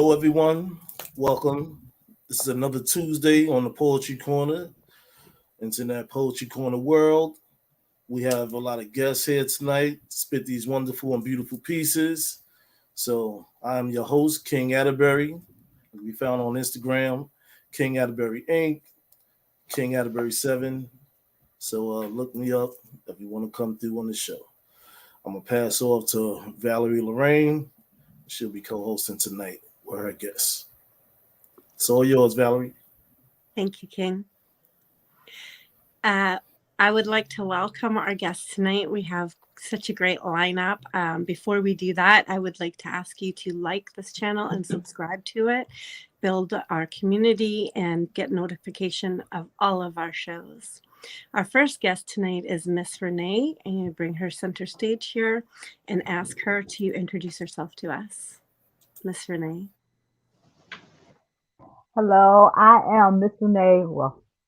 Hello, everyone. Welcome. This is another Tuesday on the Poetry Corner. Into that Poetry Corner world. We have a lot of guests here tonight, spit these wonderful and beautiful pieces. So I'm your host, King Atterbury. We found on Instagram, King Atterbury Inc., King Atterbury 7. So look me up if you want to come through on the show. I'm going to pass off to Valerie Lorraine. She'll be co-hosting tonight with her guests. It's all yours, Valerie. Thank you, King. I would like to welcome our guests tonight. We have such a great lineup. Before we do that, I would like to ask you to like this channel and subscribe to it, build our community, and get notification of all of our shows. Our first guest tonight is Miss Renee, and you bring her center stage here and ask her to introduce herself to us. Miss Renee. Hello, I am Miss Renee,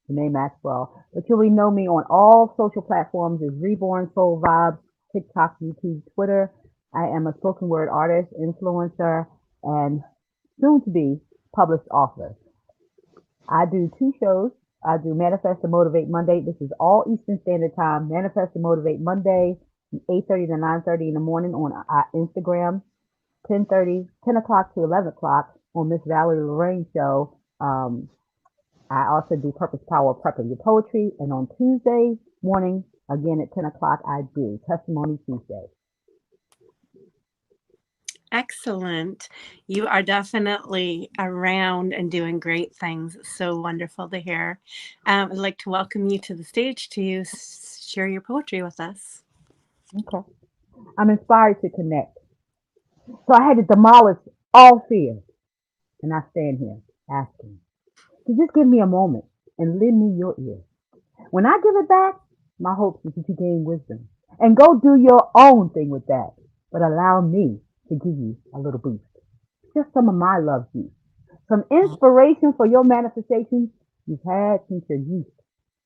Renee Maxwell, but you'll know me on all social platforms as Reborn Soul Vibes, TikTok, YouTube, Twitter. I am a spoken word artist, influencer, and soon to be published author. I do 2 shows. I do Manifest and Motivate Monday. This is all Eastern Standard Time. Manifest and Motivate Monday, 8:30 to 9:30 in the morning on our Instagram, 10 o'clock to 11 o'clock on Miss Valerie Lorraine show. I also do Purpose Power Prep of Your Poetry. And on Tuesday morning, again at 10 o'clock, I do Testimony Tuesday. Excellent. You are definitely around and doing great things. It's so wonderful to hear. I'd like to welcome you to the stage to share your poetry with us. Okay. I'm inspired to connect. So I had to demolish all fear. And I stand here asking to just give me a moment and lend me your ear. When I give it back, my hope is that you gain wisdom and go do your own thing with that. But allow me to give you a little boost. Just some of my love juice. Some inspiration for your manifestations you've had since your youth.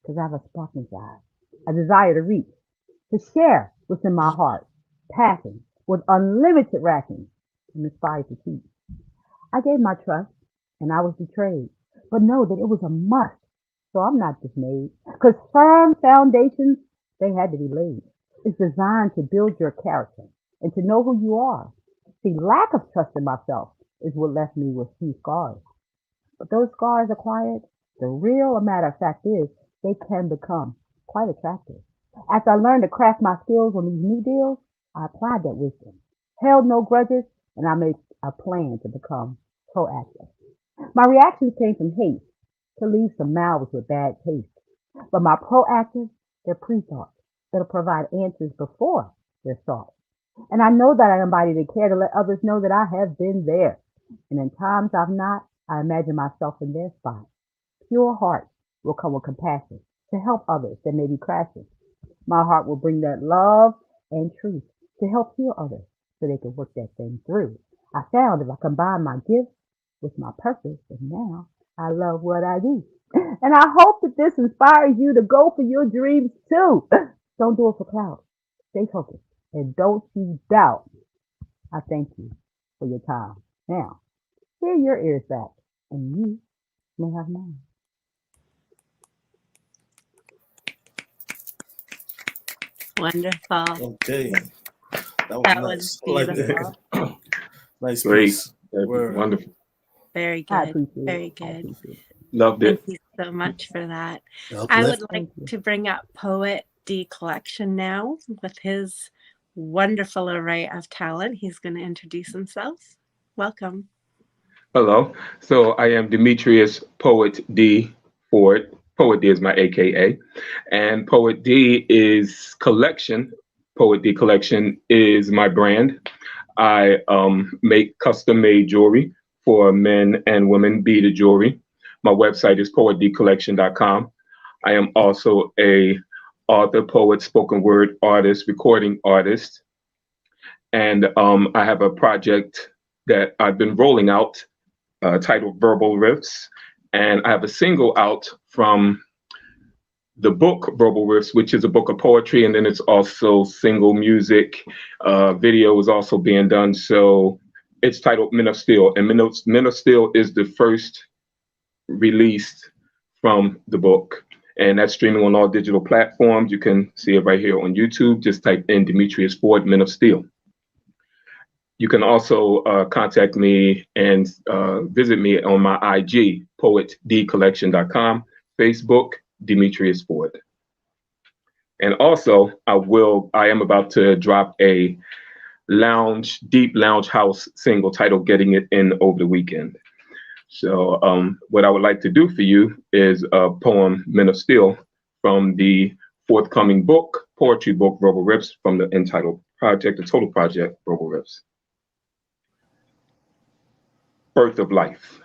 Because I have a spark inside, a desire to reach, to share what's in my heart, passion with unlimited rations, and inspired to teach. I gave my trust and I was betrayed, but know that it was a must. So I'm not dismayed because firm foundations, they had to be laid. It's designed to build your character and to know who you are. See, lack of trust in myself is what left me with few scars. But those scars acquired, the real matter of fact is they can become quite attractive. As I learned to craft my skills on these new deals, I applied that wisdom, held no grudges, and I made a plan to become proactive. My reactions came from hate to leave some mouths with bad taste. But my proactive, they're pre-thought that'll provide answers before they're sought. And I know that I embody the care to let others know that I have been there. And in times I've not, I imagine myself in their spot. Pure heart will come with compassion to help others that may be crashing. My heart will bring that love and truth to help heal others so they can work that thing through. I found if I combine my gifts with my purpose, and now I love what I do. And I hope that this inspires you to go for your dreams too. Don't do it for clout. Stay focused and don't you doubt. I thank you for your time. Now, hear your ears back and you may have mine. Wonderful. Okay. That was That nice. was I like beautiful. that. Nice Great. piece. Word. Wonderful. Very I good. appreciate Very it. I good. appreciate it. Loved Thank it. you so much for that. Uplift. I would like Thank you. to bring up Poet D Collection now with his wonderful array of talent. He's going to introduce himself. Welcome. Hello. So I am Demetrius Poet D Ford. Poet D is my AKA. And Poet D is collection. Poet D Collection is my brand. I make custom made jewelry for men and women, beaded jewelry. My website is poetdcollection.com. I am also a author, poet, spoken word artist, recording artist. And I have a project that I've been rolling out titled Verbal Riffs. And I have a single out from the book Verbal Riffs, which is a book of poetry, and then it's also single music. Video is also being done. So It's titled Men of Steel, and Men of Steel is the first released from the book. And that's streaming on all digital platforms. You can see it right here on YouTube. Just type in Demetrius Ford, Men of Steel. You can also contact me and visit me on my IG, poetdcollection.com, Facebook, Demetrius Ford. And also, I am about to drop a deep lounge house single titled Getting It In over the weekend. So what I would like to do for you is a poem, Men of Steel, from the forthcoming book, poetry book, Verbal Riffs, from the entitled project, the total project, Verbal Riffs. Birth of life,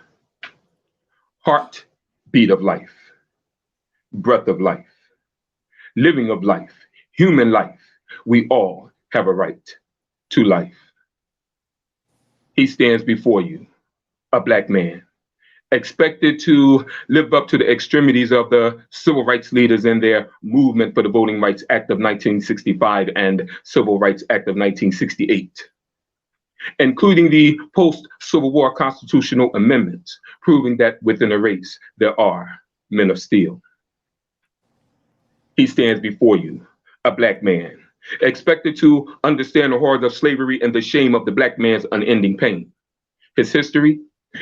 heartbeat of life, breath of life, living of life, human life. We all have a right to life. He stands before you, a Black man, expected to live up to the extremities of the civil rights leaders in their movement for the Voting Rights Act of 1965 and Civil Rights Act of 1968, including the post-Civil War constitutional amendments, proving that within a race there are men of steel. He stands before you, a Black man, expected to understand the horrors of slavery and the shame of the Black man's unending pain. His history,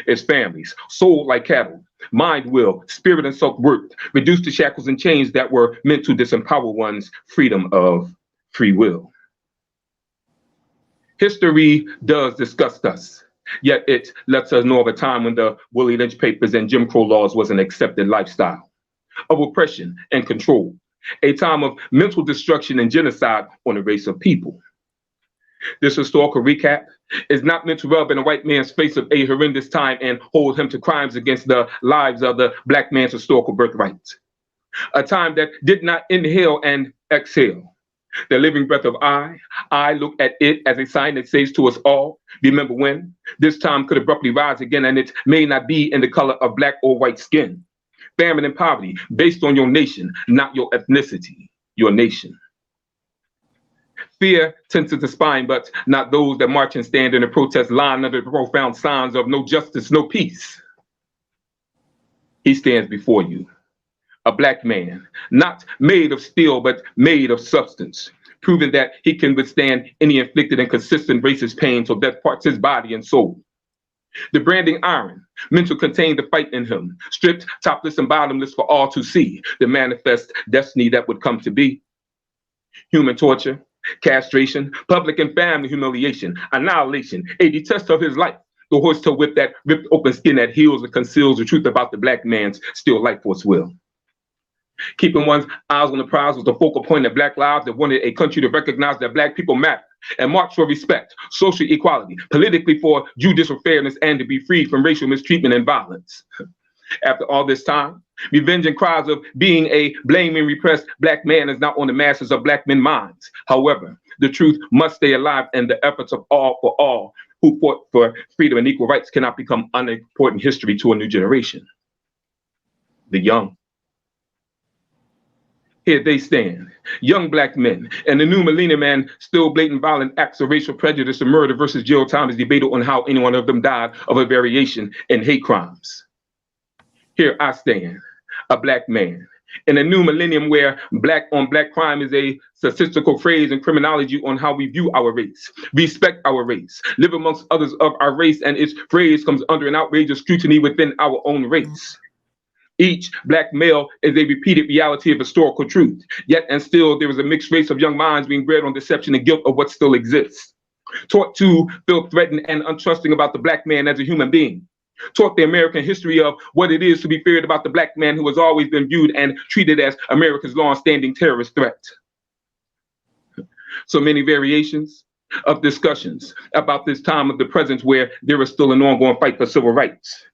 his families, sold like cattle, mind, will, spirit, and self-worth, reduced to shackles and chains that were meant to disempower one's freedom of free will. History does disgust us, yet it lets us know of a time when the Willie Lynch papers and Jim Crow laws was an accepted lifestyle of oppression and control, a time of mental destruction and genocide on a race of people. This historical recap is not meant to rub in a white man's face of a horrendous time and hold him to crimes against the lives of the Black man's historical birthright. A time that did not inhale and exhale. The living breath of I look at it as a sign that says to us all, remember when this time could abruptly rise again, and it may not be in the color of Black or white skin. Famine and poverty based on your nation, not your ethnicity, your nation. Fear tenses the spine, but not those that march and stand in a protest line under the profound signs of no justice, no peace. He stands before you, a Black man, not made of steel, but made of substance, proving that he can withstand any inflicted and consistent racist pain till death parts his body and soul. The branding iron, meant to contain the fight in him, stripped, topless, and bottomless for all to see, the manifest destiny that would come to be. Human torture, castration, public and family humiliation, annihilation, a detest of his life, the horse-tail whip that ripped open skin that heals and conceals the truth about the Black man's still life force will. Keeping one's eyes on the prize was the focal point of Black lives that wanted a country to recognize that Black people matter and march for respect, social equality, politically for judicial fairness, and to be freed from racial mistreatment and violence. After all this time, revenge and cries of being a blaming repressed Black man is not on the masses of Black men's minds. However, the truth must stay alive, and the efforts of all for all who fought for freedom and equal rights cannot become unimportant history to a new generation. The young. Here they stand, young Black men, and the new millennium, and still blatant violent acts of racial prejudice and murder versus jail time is debated on how any one of them died of a variation in hate crimes. Here I stand, a Black man, in a new millennium where Black on Black crime is a statistical phrase in criminology on how we view our race, respect our race, live amongst others of our race, and its phrase comes under an outrageous scrutiny within our own race. Each Black male is a repeated reality of historical truth, yet and still there is a mixed race of young minds being bred on deception and guilt of what still exists. Taught to feel threatened and untrusting about the Black man as a human being. Taught the American history of what it is to be feared about the Black man who has always been viewed and treated as America's long-standing terrorist threat. So many variations of discussions about this time of the present where there is still an ongoing fight for civil rights.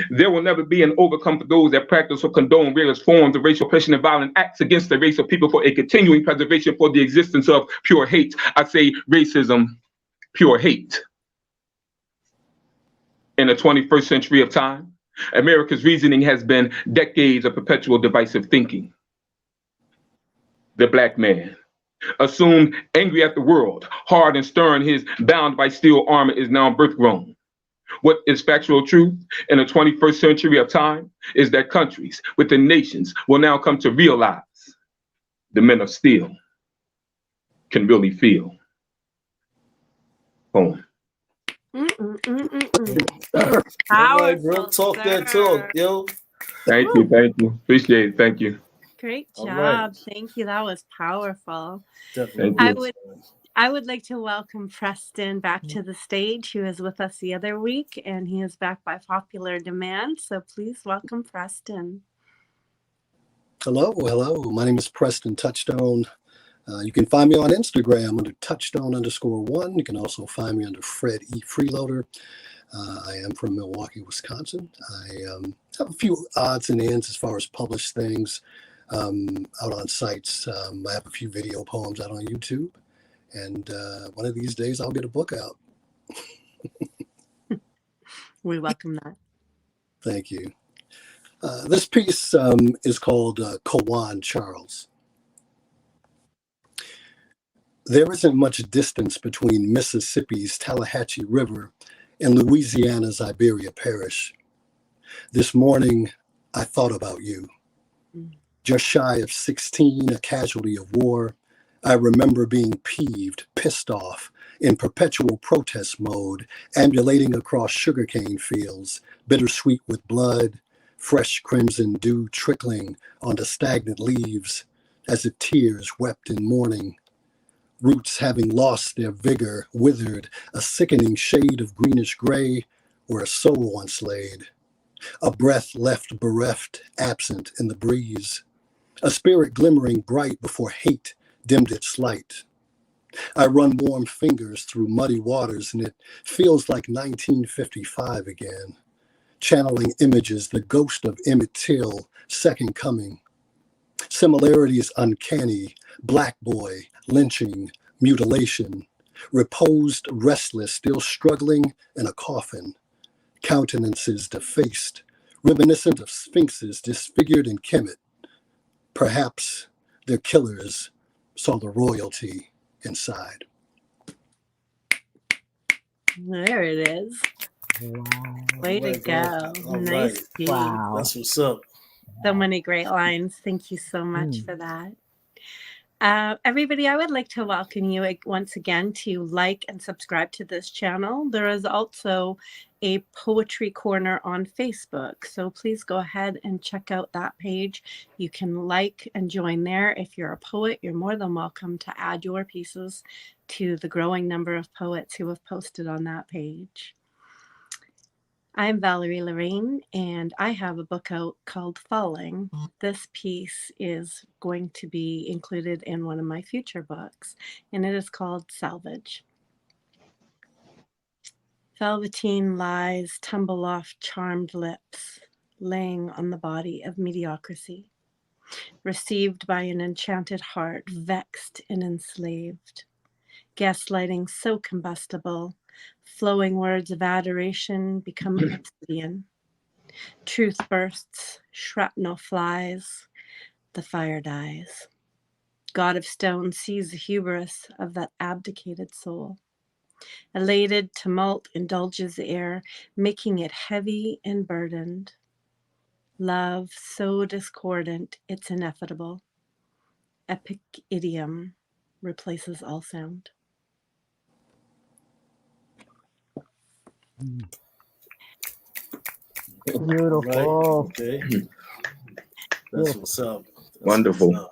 There will never be an overcome for those that practice or condone various forms of racial oppression and violent acts against the race of people for a continuing preservation for the existence of pure hate. I say racism, pure hate. In the 21st century of time, America's reasoning has been decades of perpetual divisive thinking. The Black man, Assumed angry at the world, hard and stern, his bound by steel armor is now birth grown. What is factual truth in the 21st century of time is that countries within nations will now come to realize the men of steel can really feel. Boom. All right, bro. Talk that talk, yo. Thank you. Appreciate it. Thank you. Great All job. right. Thank you. That was powerful. Definitely. Thank you. I would like to welcome Preston back to the stage, who was with us the other week, and he is back by popular demand. So please welcome Preston. Hello. My name is Preston Touchstone. You can find me on Instagram under touchstone_1. You can also find me under Fred E. Freeloader. I am from Milwaukee, Wisconsin. I have a few odds and ends as far as published things out on sites. I have a few video poems out on YouTube. And one of these days I'll get a book out. We welcome that. Thank you. This piece is called Kawan Charles. There isn't much distance between Mississippi's Tallahatchie River and Louisiana's Iberia Parish. This morning, I thought about you. Just shy of 16, a casualty of war, I remember being peeved, pissed off, in perpetual protest mode, ambulating across sugarcane fields, bittersweet with blood, fresh crimson dew trickling onto stagnant leaves, as if tears wept in mourning. Roots having lost their vigor, withered, a sickening shade of greenish gray where a soul once laid. A breath left bereft, absent in the breeze. A spirit glimmering bright before hate dimmed its light. I run warm fingers through muddy waters and it feels like 1955 again. Channeling images, the ghost of Emmett Till, second coming. Similarities uncanny, black boy, lynching, mutilation, reposed, restless, still struggling in a coffin, countenances defaced, reminiscent of sphinxes disfigured in Kemet. Perhaps their killers saw the royalty inside. There it is. Wow. Way to go. All Nice right. piece. Wow. That's what's up. So many great lines. Thank you so much for that. Everybody, I would like to welcome you once again to like and subscribe to this channel. There is also a poetry corner on Facebook, so please go ahead and check out that page. You can like and join there. If you're a poet, you're more than welcome to add your pieces to the growing number of poets who have posted on that page. I'm Valerie Lorraine, and I have a book out called Falling. This piece is going to be included in one of my future books, and it is called Salvage. Velveteen lies tumble off charmed lips, laying on the body of mediocrity, received by an enchanted heart, vexed and enslaved. Gaslighting so combustible, flowing words of adoration become obsidian. Truth bursts, shrapnel flies, the fire dies. God of stone sees the hubris of that abdicated soul. Elated tumult indulges the air, making it heavy and burdened. Love so discordant, it's ineffable. Epic idiom replaces all sound. Beautiful. Right. Okay. That's what's up. Wonderful. What's up.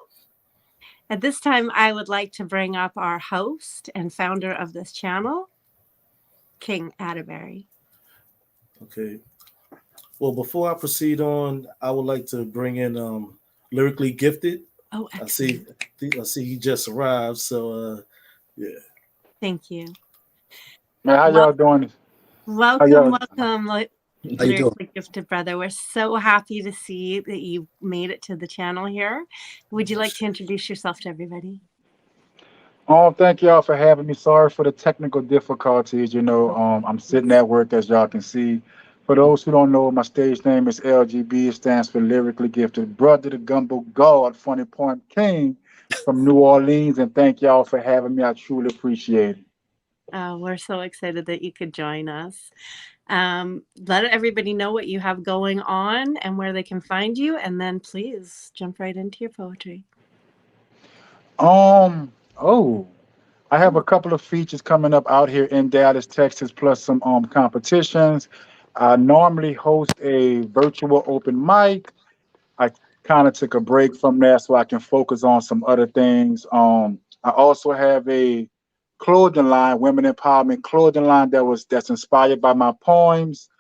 At this time, I would like to bring up our host and founder of this channel, King Atterbury. Okay. Well, before I proceed on, I would like to bring in Lyrically Gifted. Oh, I excellent. see he just arrived. So yeah. Thank you. Man, how y'all doing? Welcome, How you doing? Lyrically Gifted brother. We're so happy to see that you made it to the channel here. Would you like to introduce yourself to everybody? Thank y'all for having me. Sorry for the technical difficulties. I'm sitting at work, as y'all can see. For those who don't know, my stage name is LGB. It stands for Lyrically Gifted Brother, the Gumbo God, Funny Point King, from New Orleans, and thank y'all for having me. I truly appreciate it. We're so excited that you could join us. Let everybody know what you have going on and where they can find you, and then please jump right into your poetry. Oh, I have a couple of features coming up out here in Dallas, Texas, plus some competitions. I normally host a virtual open mic. I kind of took a break from that so I can focus on some other things. I also have a clothing line, women empowerment clothing line that's inspired by my poems,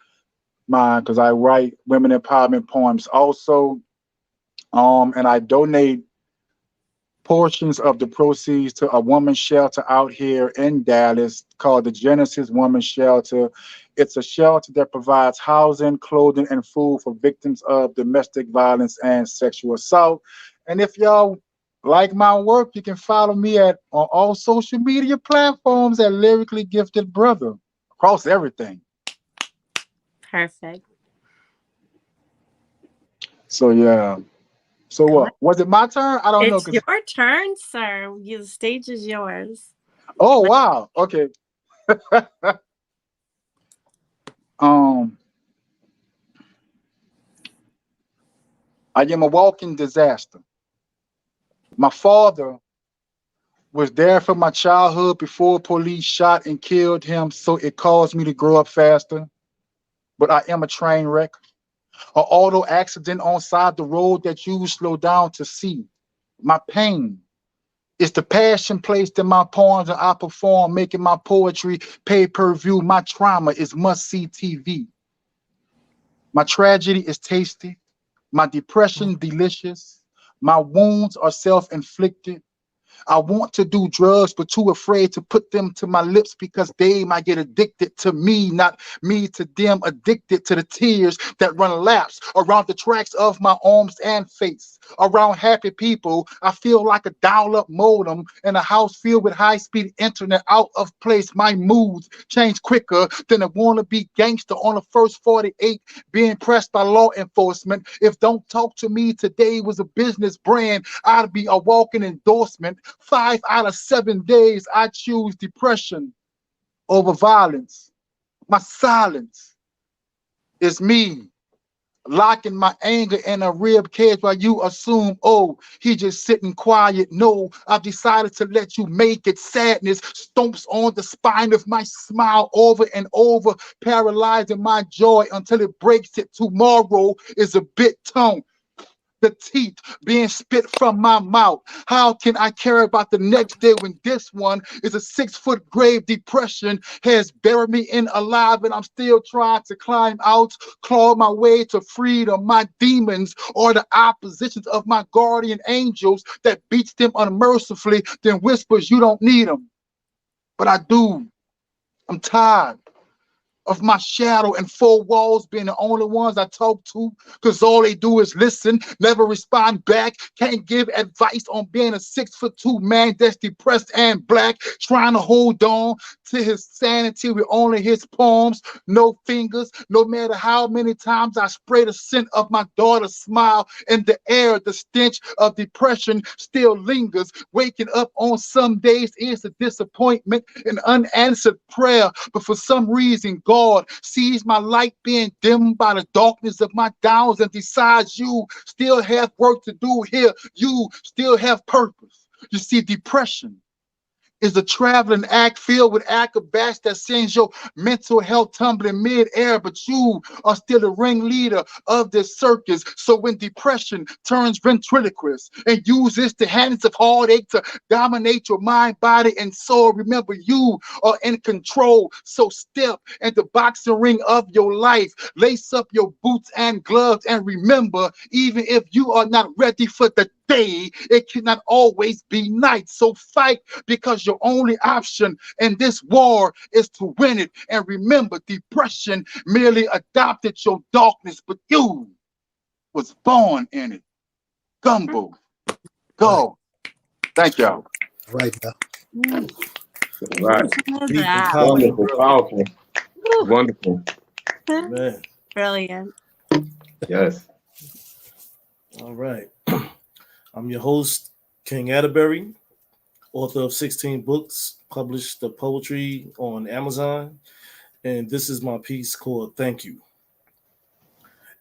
because I write women empowerment poems also. And I donate portions of the proceeds to a woman's shelter out here in Dallas called the Genesis Women's Shelter. It's a shelter that provides housing, clothing, and food for victims of domestic violence and sexual assault. And if y'all like my work, you can follow me on all social media platforms at Lyrically Gifted Brother across everything. Perfect. So yeah. So what? Was it my turn? I don't know. It's your turn, sir. The stage is yours. Oh wow. Okay. I am a walking disaster. My father was there for my childhood before police shot and killed him, so it caused me to grow up faster. But I am a train wreck, an auto accident on side the road that you slow down to see. My pain is the passion placed in my poems and I perform, making my poetry pay-per-view. My trauma is must-see TV. My tragedy is tasty. My depression delicious. My wounds are self-inflicted. I want to do drugs, but too afraid to put them to my lips because they might get addicted to me, not me to them, addicted to the tears that run laps around the tracks of my arms and face. Around happy people, I feel like a dial-up modem in a house filled with high-speed internet out of place. My moods change quicker than a wannabe gangster on the first 48 being pressed by law enforcement. If Don't Talk to Me Today was a business brand, I'd be a walking endorsement. 5 out of 7 days, I choose depression over violence. My silence is me locking my anger in a rib cage while you assume, oh, he just sitting quiet. No, I've decided to let you make it. Sadness stomps on the spine of my smile over and over, paralyzing my joy until it breaks it. Tomorrow is a bit tongue. The teeth being spit from my mouth. How can I care about the next day when this one is a 6-foot grave? Depression has buried me in alive and I'm still trying to climb out, claw my way to freedom. My demons are the oppositions of my guardian angels that beats them unmercifully, then whispers you don't need them. But I do. I'm tired of my shadow and 4 walls being the only ones I talk to, because all they do is listen, never respond back, can't give advice on being a 6'2" man that's depressed and black, trying to hold on to his sanity with only his palms, no fingers. No matter how many times I spray the scent of my daughter's smile in the air, the stench of depression still lingers. Waking up on some days is a disappointment, an unanswered prayer, but for some reason God sees my light being dimmed by the darkness of my downs and decides you still have work to do here. You still have purpose. You see, depression is a traveling act filled with acrobats that sends your mental health tumbling mid-air, but you are still the ringleader of this circus. So when depression turns ventriloquist and uses the hands of heartache to dominate your mind, body, and soul, remember you are in control. So step in the boxing ring of your life, lace up your boots and gloves, and remember, even if you are not ready for the day, it cannot always be night. So fight, because your only option in this war is to win it. And remember, depression merely adopted your darkness, but you was born in it. Gumbo. Go. Thank y'all. Right now. Right. Deep and That. powerful, Wonderful, bro. powerful, wonderful. Man. Brilliant. Yes. All right. I'm your host, King Atterbury, author of 16 books, published the poetry on Amazon. And this is my piece called Thank You.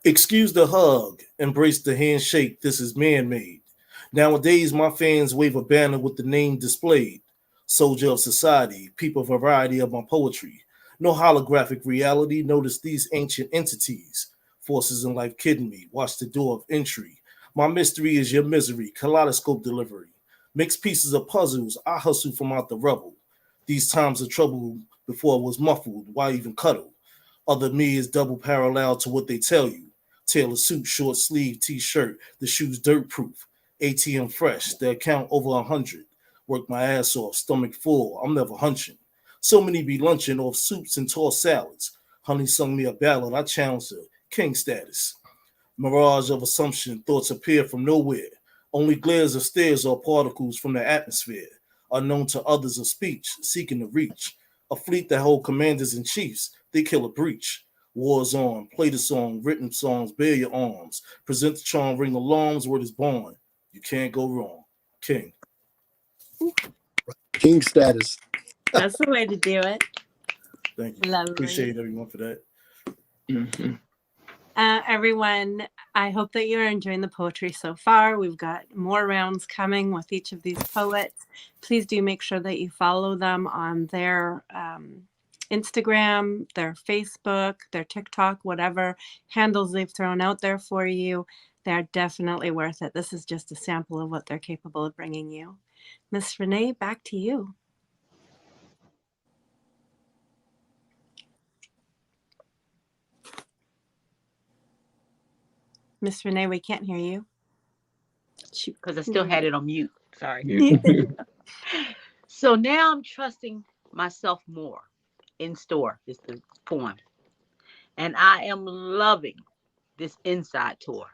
Excuse the hug, embrace the handshake, this is man-made. Nowadays, my fans wave a banner with the name displayed. Soldier of society, peep a variety of my poetry. No holographic reality, notice these ancient entities. Forces in life kidding me, watch the door of entry. My mystery is your misery, kaleidoscope delivery. Mixed pieces of puzzles, I hustle from out the rubble. These times of trouble before I was muffled, why even cuddle? Other me is double parallel to what they tell you. Tailor suit, short sleeve, t-shirt, the shoes dirt proof. ATM fresh, the account over 100. Work my ass off, stomach full, I'm never hunching. So many be lunching off soups and tossed salads. Honey sung me a ballad, I challenged her, king status. Mirage of assumption, thoughts appear from nowhere. Only glares of stares or particles from the atmosphere. Unknown to others of speech, seeking to reach. A fleet that hold commanders and chiefs, they kill a breach. War's on, play the song, written songs, bear your arms. Present the charm, ring alarms, word is born. You can't go wrong. King. King status. That's the way to do it. Thank you. Lovely. Appreciate everyone for that. Mm-hmm. Everyone, I hope that you're enjoying the poetry so far. We've got more rounds coming with each of these poets. Please do make sure that you follow them on their Instagram, their Facebook, their TikTok, whatever handles they've thrown out there for you. They're definitely worth it. This is just a sample of what they're capable of bringing you. Miss Renee, back to you. Miss Renee, we can't hear you. Because I still had it on mute. Sorry. Yeah. So now I'm trusting myself more. In store is the poem. And I am loving this inside tour.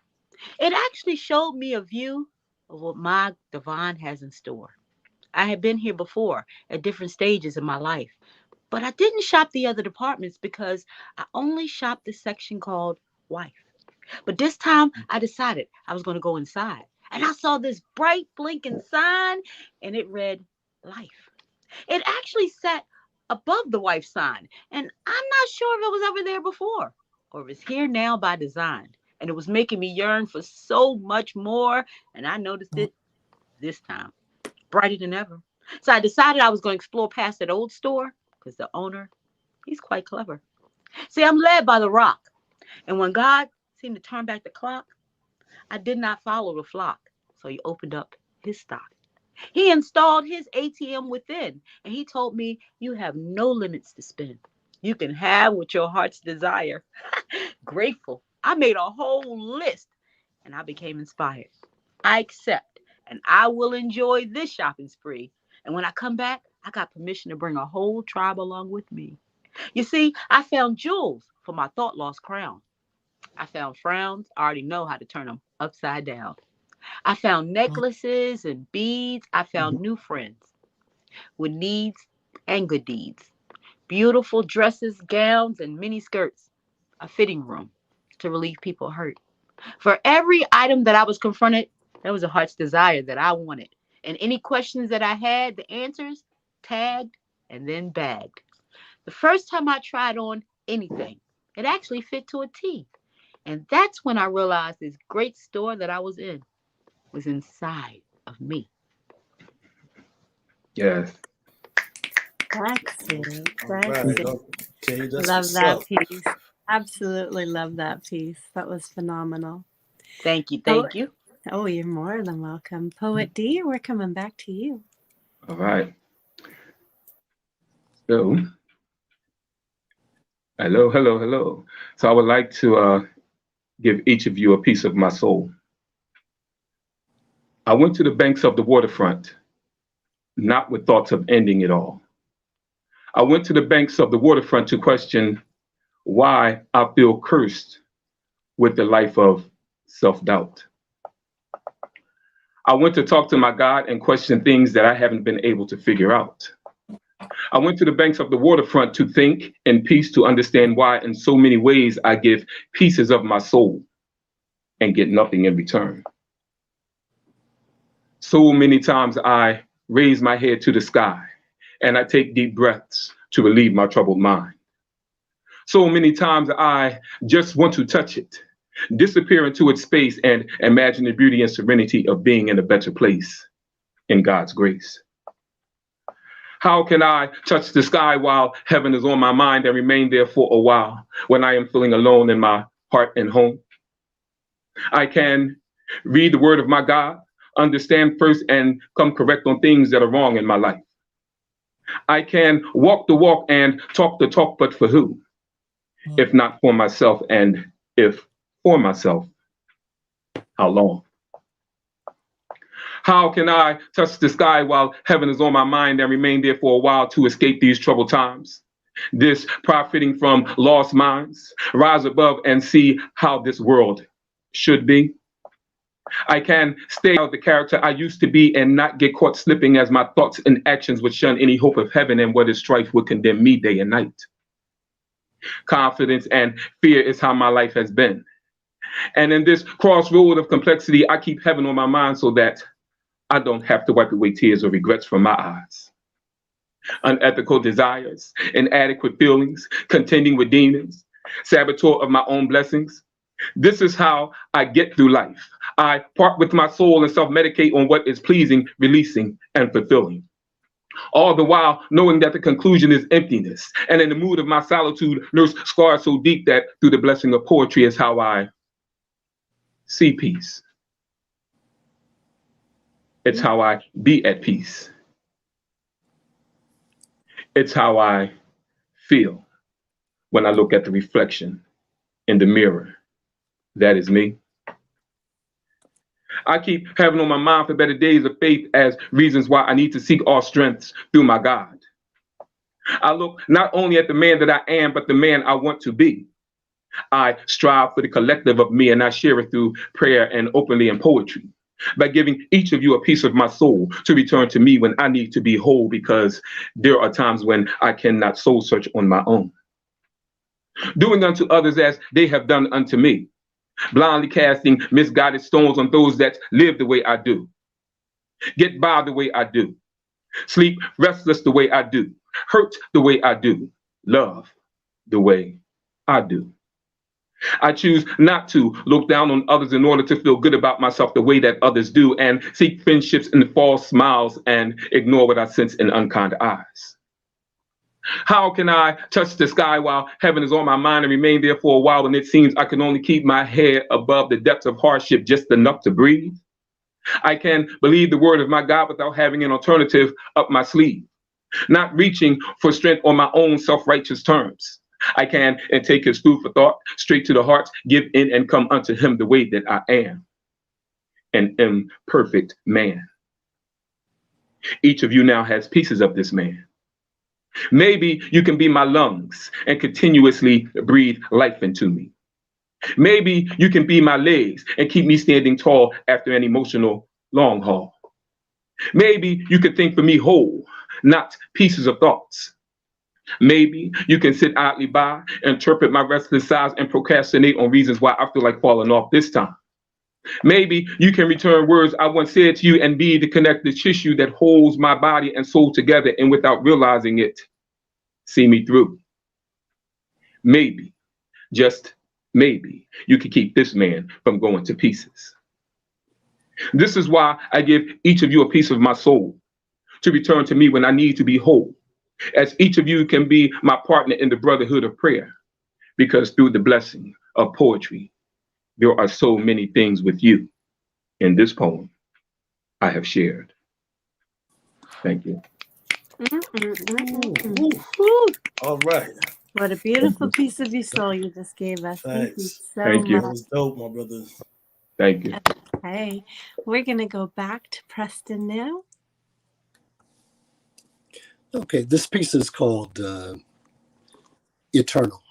It actually showed me a view of what my divine has in store. I had been here before at different stages in my life, but I didn't shop the other departments because I only shopped the section called wife. But this time I decided I was going to go inside, and I saw this bright blinking sign, and it read life. It actually sat above the wife sign, and I'm not sure if it was ever there before or if it's here now by design. And it was making me yearn for so much more, and I noticed it this time, brighter than ever. So I decided I was going to explore past that old store because the owner, he's quite clever. See, I'm led by the rock, and when God seemed to turn back the clock, I did not follow the flock, so he opened up his stock. He installed his ATM within, and he told me, you have no limits to spend. You can have what your heart's desire. Grateful. I made a whole list, and I became inspired. I accept, and I will enjoy this shopping spree. And when I come back, I got permission to bring a whole tribe along with me. You see, I found jewels for my thought-lost crown. I found frowns. I already know how to turn them upside down. I found necklaces and beads. I found new friends with needs and good deeds. Beautiful dresses, gowns, and mini skirts. A fitting room to relieve people hurt. For every item that I was confronted, there was a heart's desire that I wanted. And any questions that I had, the answers tagged and then bagged. The first time I tried on anything, it actually fit to a T. And that's when I realized this great store that I was in was inside of me. Yes. That's it. That's Right. it. Okay, that's Love what's that up. piece. Absolutely love that piece. That was phenomenal. Thank you. Thank you. Oh, you're more than welcome. Poet D, we're coming back to you. All right. So, hello. So I would like to give each of you a piece of my soul. I went to the banks of the waterfront, not with thoughts of ending it all. I went to the banks of the waterfront to question why I feel cursed with the life of self-doubt. I went to talk to my God and question things that I haven't been able to figure out. I went to the banks of the waterfront to think in peace, to understand why in so many ways I give pieces of my soul and get nothing in return. So many times I raise my head to the sky and I take deep breaths to relieve my troubled mind. So many times I just want to touch it, disappear into its space and imagine the beauty and serenity of being in a better place in God's grace. How can I touch the sky while heaven is on my mind and remain there for a while when I am feeling alone in my heart and home? I can read the word of my God, understand first, and come correct on things that are wrong in my life. I can walk the walk and talk the talk, but for who? If not for myself, and if for myself, how long? How can I touch the sky while heaven is on my mind and remain there for a while to escape these troubled times? This profiting from lost minds, rise above and see how this world should be. I can stay out the character I used to be and not get caught slipping as my thoughts and actions would shun any hope of heaven, and what is strife would condemn me day and night. Confidence and fear is how my life has been. And in this crossroad of complexity, I keep heaven on my mind so that I don't have to wipe away tears or regrets from my eyes. Unethical desires, inadequate feelings, contending with demons, saboteur of my own blessings. This is how I get through life. I part with my soul and self-medicate on what is pleasing, releasing, and fulfilling. All the while knowing that the conclusion is emptiness. And in the mood of my solitude, nurse scars so deep that through the blessing of poetry is how I see peace. It's how I be at peace. It's how I feel when I look at the reflection in the mirror. That is me. I keep having on my mind for better days of faith as reasons why I need to seek all strengths through my God. I look not only at the man that I am, but the man I want to be. I strive for the collective of me, and I share it through prayer and openly in poetry, by giving each of you a piece of my soul to return to me when I need to be whole, because there are times when I cannot soul search on my own. Doing unto others as they have done unto me, blindly casting misguided stones on those that live the way I do, get by the way I do, sleep restless the way I do, hurt the way I do, love the way I do. I choose not to look down on others in order to feel good about myself the way that others do, and seek friendships in false smiles and ignore what I sense in unkind eyes. How can I touch the sky while heaven is on my mind and remain there for a while when it seems I can only keep my head above the depths of hardship just enough to breathe? I can believe the word of my God without having an alternative up my sleeve, not reaching for strength on my own self-righteous terms. I can and take his food for thought straight to the heart, give in and come unto him the way that I am, an imperfect man. Each of you now has pieces of this man. Maybe you can be my lungs and continuously breathe life into me. Maybe you can be my legs and keep me standing tall after an emotional long haul. Maybe you can think for me whole, not pieces of thoughts. Maybe you can sit idly by, interpret my restless sighs, and procrastinate on reasons why I feel like falling off this time. Maybe you can return words I once said to you and be the connective tissue that holds my body and soul together, and without realizing it, see me through. Maybe, just maybe, you can keep this man from going to pieces. This is why I give each of you a piece of my soul to return to me when I need to be whole, as each of you can be my partner in the brotherhood of prayer, because through the blessing of poetry, there are so many things with you in this poem I have shared. Thank you. All right. What a beautiful piece of your soul you just gave us. Thank you Thanks. so Thank you. That much. was dope, my brother. Thank you. Okay, we're going to go back to Preston now. Okay, this piece is called Eternal.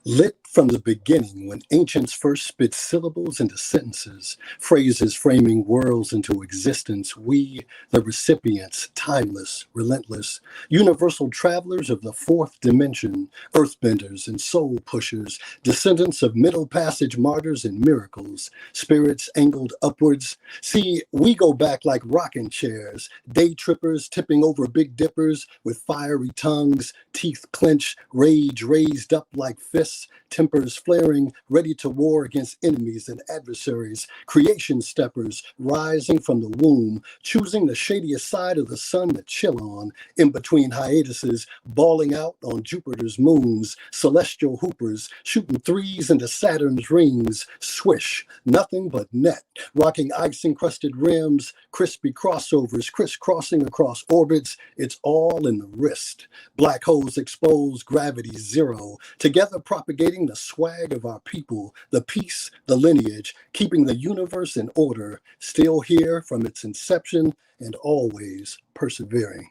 Lit From the beginning, when ancients first spit syllables into sentences, phrases framing worlds into existence, we, the recipients, timeless, relentless, universal travelers of the fourth dimension, earthbenders and soul pushers, descendants of Middle Passage martyrs and miracles, spirits angled upwards. See, we go back like rocking chairs, day trippers tipping over big dippers with fiery tongues, teeth clenched, rage raised up like fists, tempers flaring, ready to war against enemies and adversaries, creation steppers rising from the womb, choosing the shadiest side of the sun to chill on, in between hiatuses, bawling out on Jupiter's moons, celestial hoopers, shooting threes into Saturn's rings, swish, nothing but net, rocking ice-encrusted rims, crispy crossovers, crisscrossing across orbits, it's all in the wrist. Black holes expose, gravity zero, together propagating the swag of our people, the peace, the lineage, keeping the universe in order, still here from its inception and always persevering.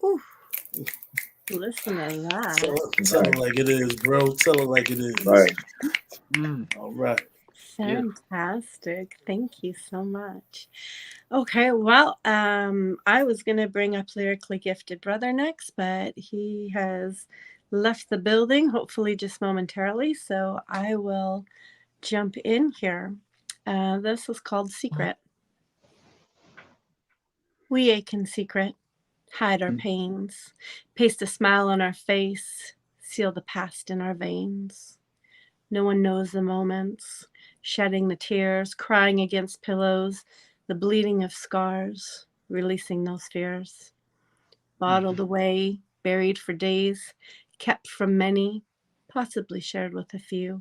Ooh, listen to that. Tell it like it is, bro. Tell it like it is. Right. All right. Fantastic. Thank you so much. Okay, well, I was going to bring up Lyrically Gifted Brother next, but he has left the building, hopefully just momentarily, so I will jump in here. This is called Secret. We ache in secret, hide our pains, paste a smile on our face, seal the past in our veins. No one knows the moments, shedding the tears, crying against pillows, the bleeding of scars, releasing those fears. Bottled away, buried for days, kept from many, possibly shared with a few,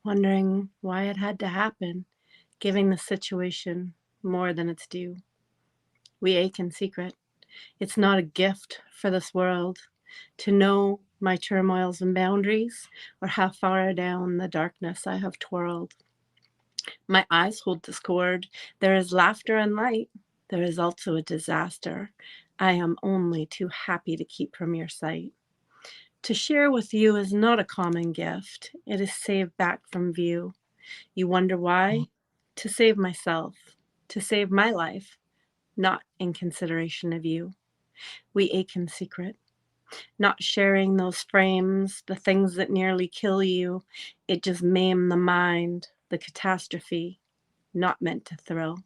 wondering why it had to happen, giving the situation more than its due. We ache in secret. It's not a gift for this world to know my turmoils and boundaries, or how far down the darkness I have twirled. My eyes hold discord. There is laughter and light. There is also a disaster I am only too happy to keep from your sight. To share with you is not a common gift. It is saved back from view. You wonder why? To save myself, to save my life, not in consideration of you. We ache in secret. Not sharing those frames, the things that nearly kill you, it just maim the mind, the catastrophe, not meant to thrill.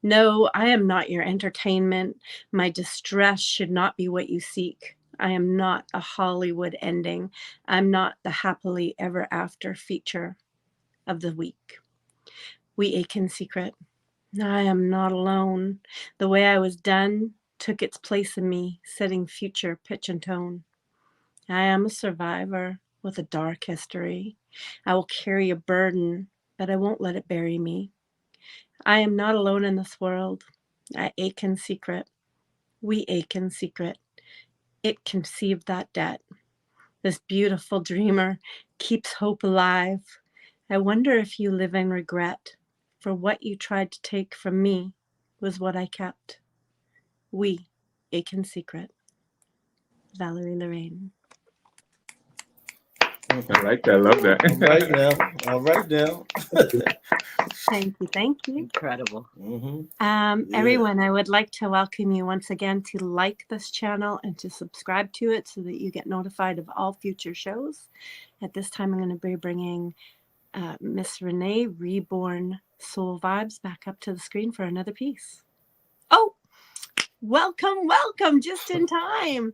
No, I am not your entertainment. My distress should not be what you seek. I am not a Hollywood ending. I'm not the happily ever after feature of the week. We ache in secret. I am not alone. The way I was done took its place in me, setting future pitch and tone. I am a survivor with a dark history. I will carry a burden, but I won't let it bury me. I am not alone in this world. I ache in secret. We ache in secret. It conceived that debt. This beautiful dreamer keeps hope alive. I wonder if you live in regret, for what you tried to take from me was what I kept. We ache in secret. Valerie Lorraine. I like that. I love that. All right now. All right now. Thank you. Thank you. Incredible. Everyone, I would like to welcome you once again to like this channel and to subscribe to it so that you get notified of all future shows. At this time, I'm going to be bringing Miss Renee, Reborn Soul Vibes, back up to the screen for another piece. Oh, welcome, just in time.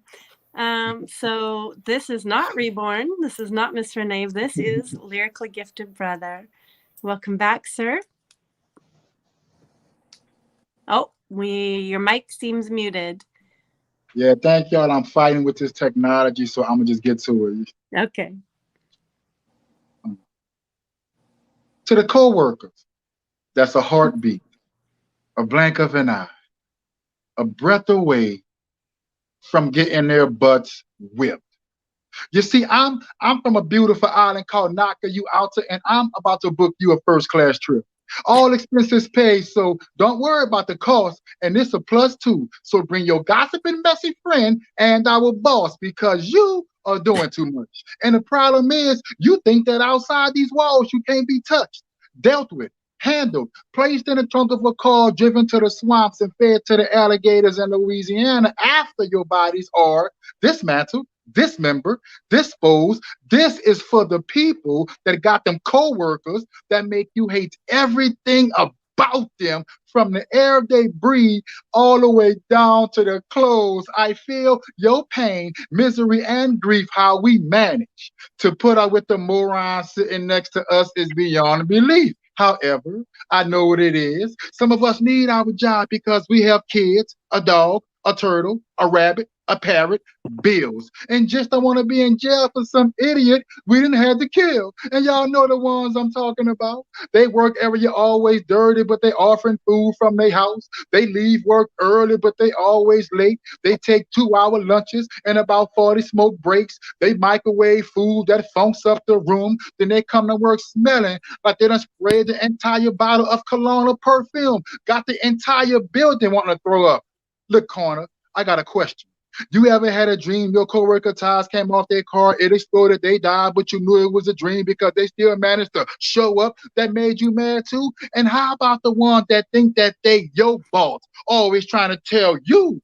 So this is not Reborn. This is not Miss Renee. This is Lyrically Gifted Brother. Welcome back, sir. Oh, your mic seems muted. Yeah, thank y'all. I'm fighting with this technology, so I'm gonna just get to it. Okay. To the co-workers, that's a heartbeat, a blink of an eye, a breath away from getting their butts whipped. You see, I'm from a beautiful island called Naka, and I'm about to book you a first-class trip. All expenses paid, so don't worry about the cost. And it's a plus too. So bring your gossiping messy friend and our boss because you are doing too much. And the problem is, you think that outside these walls you can't be touched, dealt with, handled, placed in the trunk of a car, driven to the swamps, and fed to the alligators in Louisiana after your bodies are dismantled, dismembered, disposed. This is for the people that got them co-workers that make you hate everything about them, from the air they breathe all the way down to their clothes. I feel your pain, misery, and grief. How we manage to put up with the morons sitting next to us is beyond belief. However, I know what it is. Some of us need our job because we have kids, a dog, a turtle, a rabbit, a parrot, bills, and just don't want to be in jail for some idiot we didn't have to kill. And y'all know the ones I'm talking about. They work every year always dirty, but they offering food from their house. They leave work early, but they always late. They take 2-hour lunches and about 40 smoke breaks. They microwave food that funks up the room. Then they come to work smelling like they done sprayed the entire bottle of cologne or perfume. Got the entire building wanting to throw up. Look, Corner, I got a question. You ever had a dream your coworker tires came off their car, it exploded, they died, but you knew it was a dream because they still managed to show up? That made you mad too? And how about the ones that think that they your boss, always trying to tell you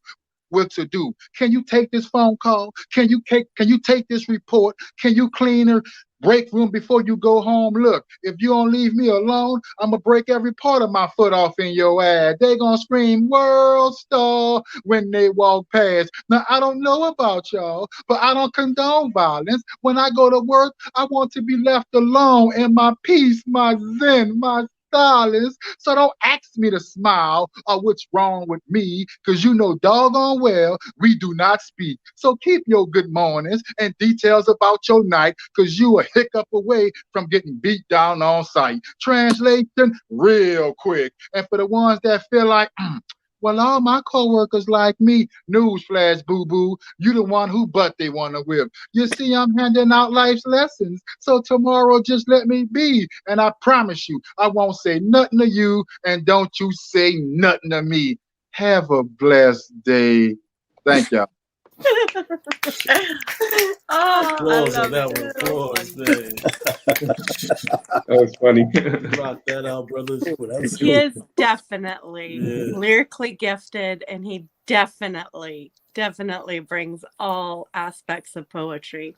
what to do? Can you take this phone call? Can you take this report? Can you clean her break room before you go home? Look, if you don't leave me alone, I'm gonna break every part of my foot off in your ass. They gonna scream world star when they walk past. Now I don't know about y'all, but I don't condone violence. When I go to work, I want to be left alone in my peace, my zen, my silence. So don't ask me to smile or what's wrong with me, because you know doggone well we do not speak. So keep your good mornings and details about your night, because you a hiccup away from getting beat down on sight. Translation real quick. And for the ones that feel like, well, all my coworkers like me, newsflash, boo-boo, you the one who butt they want to whip. You see, I'm handing out life's lessons, so tomorrow just let me be. And I promise you, I won't say nothing to you, and don't you say nothing to me. Have a blessed day. Thank y'all. Oh, I Applause on love that it. one. So Applause, funny. man. That was funny. Rock that out, brothers. Well, that's He cool. is definitely Yeah. lyrically gifted, and he definitely brings all aspects of poetry.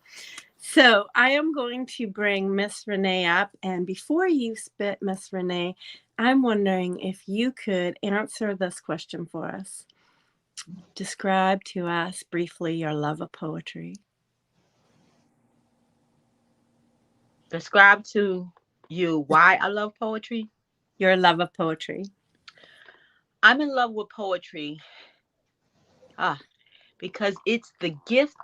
So I am going to bring Miss Renee up, and before you spit, Miss Renee, I'm wondering if you could answer this question for us. Describe to us briefly your love of poetry. Describe to you why I love poetry. Your love of poetry. I'm in love with poetry because it's the gift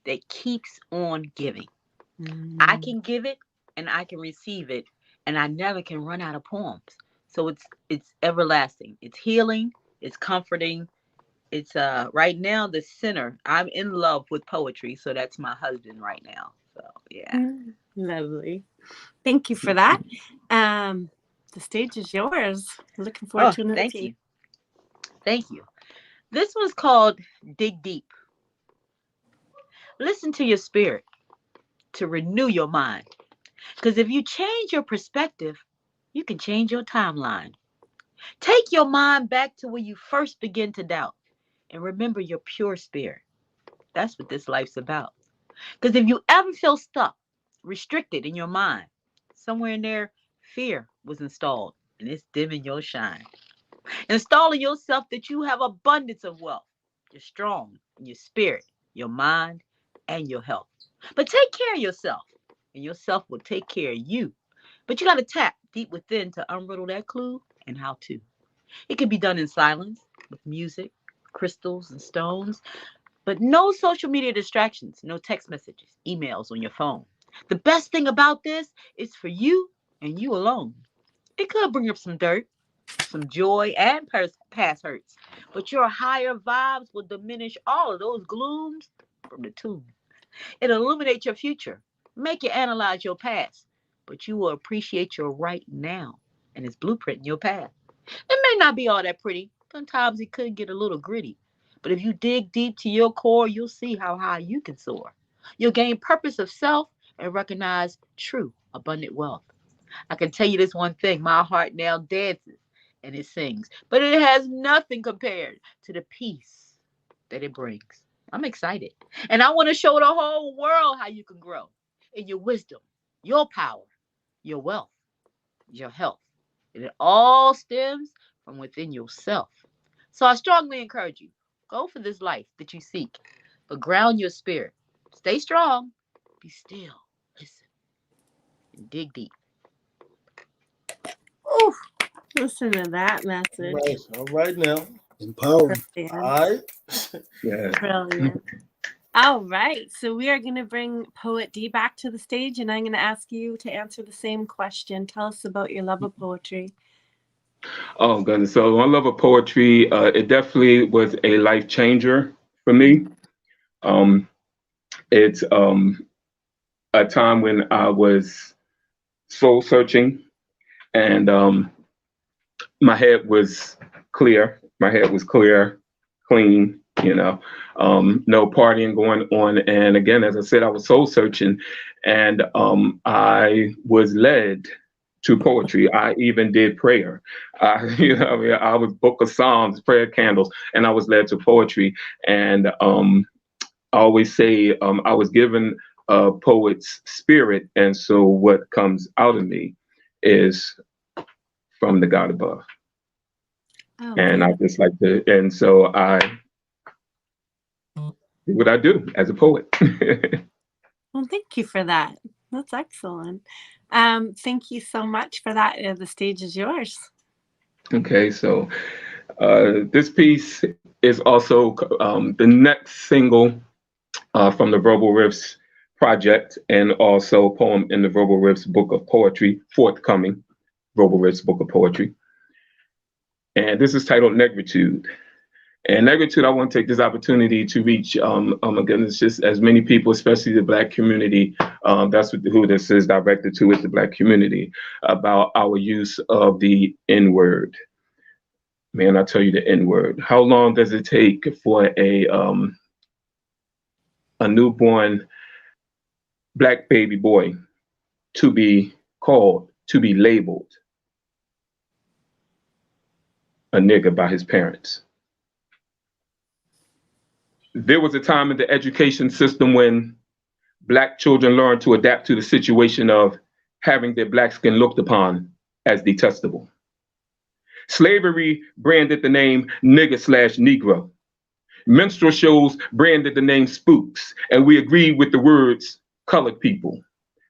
that keeps on giving. I can give it and I can receive it, and I never can run out of poems. So it's everlasting. It's healing, it's comforting. It's right now the center. I'm in love with poetry, so that's my husband right now. So yeah. Lovely. Thank you for that. The stage is yours. Looking forward Oh, to another thank tea. you. Thank you. This one's called Dig Deep. Listen to your spirit to renew your mind. Because if you change your perspective, you can change your timeline. Take your mind back to when you first begin to doubt and remember your pure spirit. That's what this life's about. Because if you ever feel stuck, restricted in your mind, somewhere in there, fear was installed and it's dimming your shine. Installing yourself that you have abundance of wealth. You're strong in your spirit, your mind, and your health. But take care of yourself, and yourself will take care of you. But you got to tap deep within to unriddle that clue and how to. It can be done in silence with music, crystals, and stones, but no social media distractions, no text messages, emails on your phone. The best thing about this is for you and you alone. It could bring up some dirt, some joy, and past hurts, but your higher vibes will diminish all of those glooms from the tomb. It'll illuminate your future, make you analyze your past, but you will appreciate your right now and his blueprint in your path. It may not be all that pretty. Sometimes it could get a little gritty. But if you dig deep to your core, you'll see how high you can soar. You'll gain purpose of self and recognize true abundant wealth. I can tell you this one thing, my heart now dances and it sings, but it has nothing compared to the peace that it brings. I'm excited. And I want to show the whole world how you can grow in your wisdom, your power, your wealth, your health. And it all stems from within yourself. So I strongly encourage you, go for this life that you seek, but ground your spirit. Stay strong, be still, listen, and dig deep. Ooh, listen to that message. All right now. Empowering. Brilliant. All right. Yeah. Brilliant. All right. So we are going to bring Poet D back to the stage, and I'm going to ask you to answer the same question. Tell us about your love of poetry. Oh, goodness. So my love of poetry, it definitely was a life changer for me. It's a time when I was soul searching, and my head was clear. My head was clear, clean, no partying going on. And again, as I said, I was soul searching, and I was led to poetry. I even did prayer. I was book of Psalms, prayer candles, and I was led to poetry. And I always say I was given a poet's spirit, and so what comes out of me is from the God above. Oh, And I just like to, and so I do what I do as a poet. well, thank you for that. That's excellent. Thank you so much for that. The stage is yours. Okay, so this piece is also the next single from the Verbal Riffs project, and also a poem in the Verbal Riffs book of poetry, forthcoming Verbal Riffs book of poetry. And this is titled Negritude. And Negritude, I want to take this opportunity to reach, oh my goodness, just as many people, especially the Black community. That's who this is directed to, is the Black community, about our use of the N-word. Man, I tell you, the N-word. How long does it take for a newborn Black baby boy to be called, to be labeled a nigger by his parents? There was a time in the education system when Black children learned to adapt to the situation of having their Black skin looked upon as detestable. Slavery branded the name nigger/Negro. Minstrel shows branded the name spooks, and we agreed with the words colored people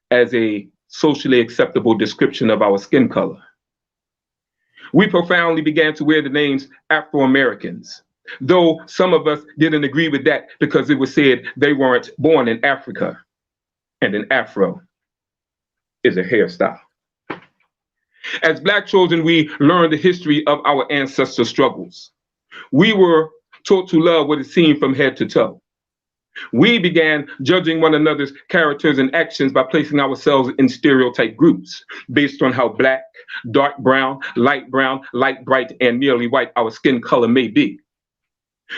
as a socially acceptable description of our skin color. We profoundly began to wear the names Afro-Americans, though some of us didn't agree with that because it was said they weren't born in Africa, and an Afro is a hairstyle. As Black children, we learned the history of our ancestors' struggles. We were taught to love what is seen from head to toe. We began judging one another's characters and actions by placing ourselves in stereotype groups based on how Black, dark brown, light bright, and nearly white our skin color may be.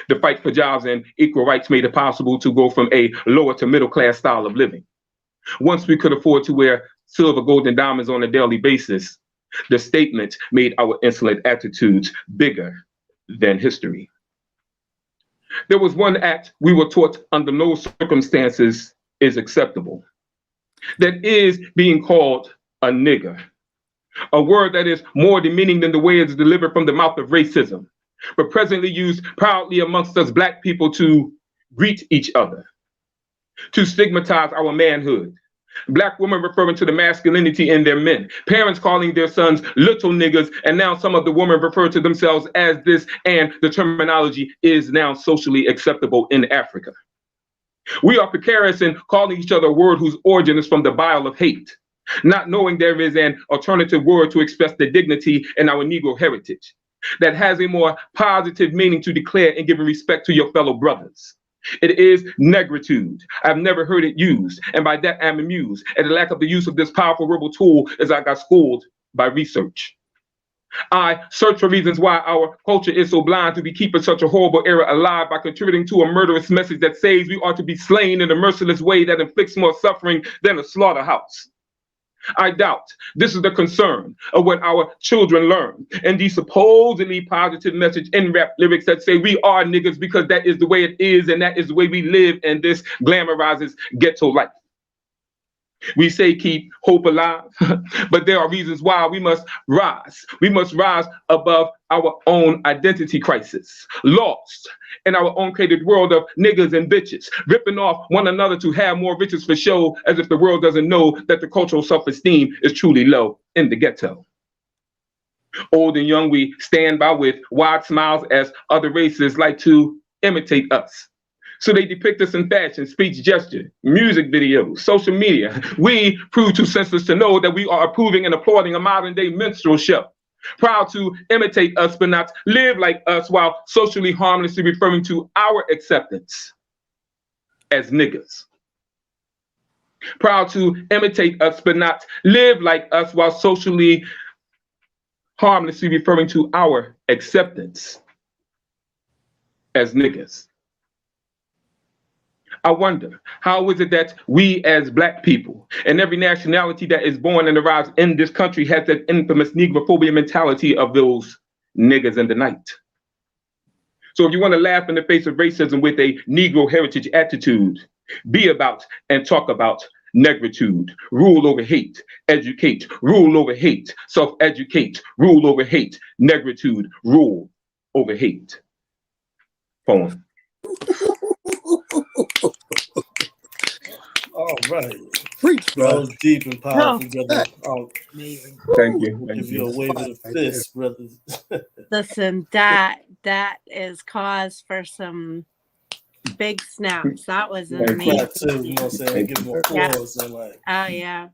The fight for jobs and equal rights made it possible to go from a lower to middle class style of living. Once we could afford to wear silver, gold, and diamonds on a daily basis, the statement made our insolent attitudes bigger than history. There was one act we were taught under no circumstances is acceptable. That is being called a nigger, a word that is more demeaning than the way it's delivered from the mouth of racism, but presently used proudly amongst us Black people to greet each other, to stigmatize our manhood. Black women referring to the masculinity in their men, parents calling their sons little niggas, and now some of the women refer to themselves as this, and the terminology is now socially acceptable in Africa. We are precarious in calling each other a word whose origin is from the bile of hate, not knowing there is an alternative word to express the dignity in our Negro heritage that has a more positive meaning to declare and give respect to your fellow brothers. It is negritude. I've never heard it used, and by that I'm amused at the lack of the use of this powerful verbal tool as I got schooled by research. I search for reasons why our culture is so blind to be keeping such a horrible era alive by contributing to a murderous message that says we are to be slain in a merciless way that inflicts more suffering than a slaughterhouse. I doubt this is the concern of what our children learn. And the supposedly positive message in rap lyrics that say we are niggas because that is the way it is and that is the way we live, and this glamorizes ghetto life. We say keep hope alive, but there are reasons why we must rise. We must rise above our own identity crisis, lost in our own created world of niggas and bitches, ripping off one another to have more riches for show, as if the world doesn't know that the cultural self-esteem is truly low in the ghetto. Old and young, we stand by with wide smiles as other races like to imitate us. So they depict us in fashion, speech, gesture, music videos, social media. We prove too senseless to know that we are approving and applauding a modern day minstrel show. Proud to imitate us, but not live like us, while socially harmlessly referring to our acceptance as niggas. Proud to imitate us, but not live like us, while socially harmlessly referring to our acceptance as niggas. I wonder, how is it that we as Black people and every nationality that is born and arrives in this country has that infamous Negrophobia mentality of those niggas in the night? So if you want to laugh in the face of racism with a Negro heritage attitude, be about and talk about negritude, rule over hate, educate, rule over hate, self-educate, rule over hate, negritude, rule over hate. Poem. All right. Preach, That bro. was deep and powerful, brother. I'll Amazing. Thank you. Thank give you a you. wave of the Right there. fist, brother. Listen, that is cause for some big snaps. That was Thank you. amazing. Clap too, you know what I'm saying? Thank Give him you. applause and like. Oh yeah,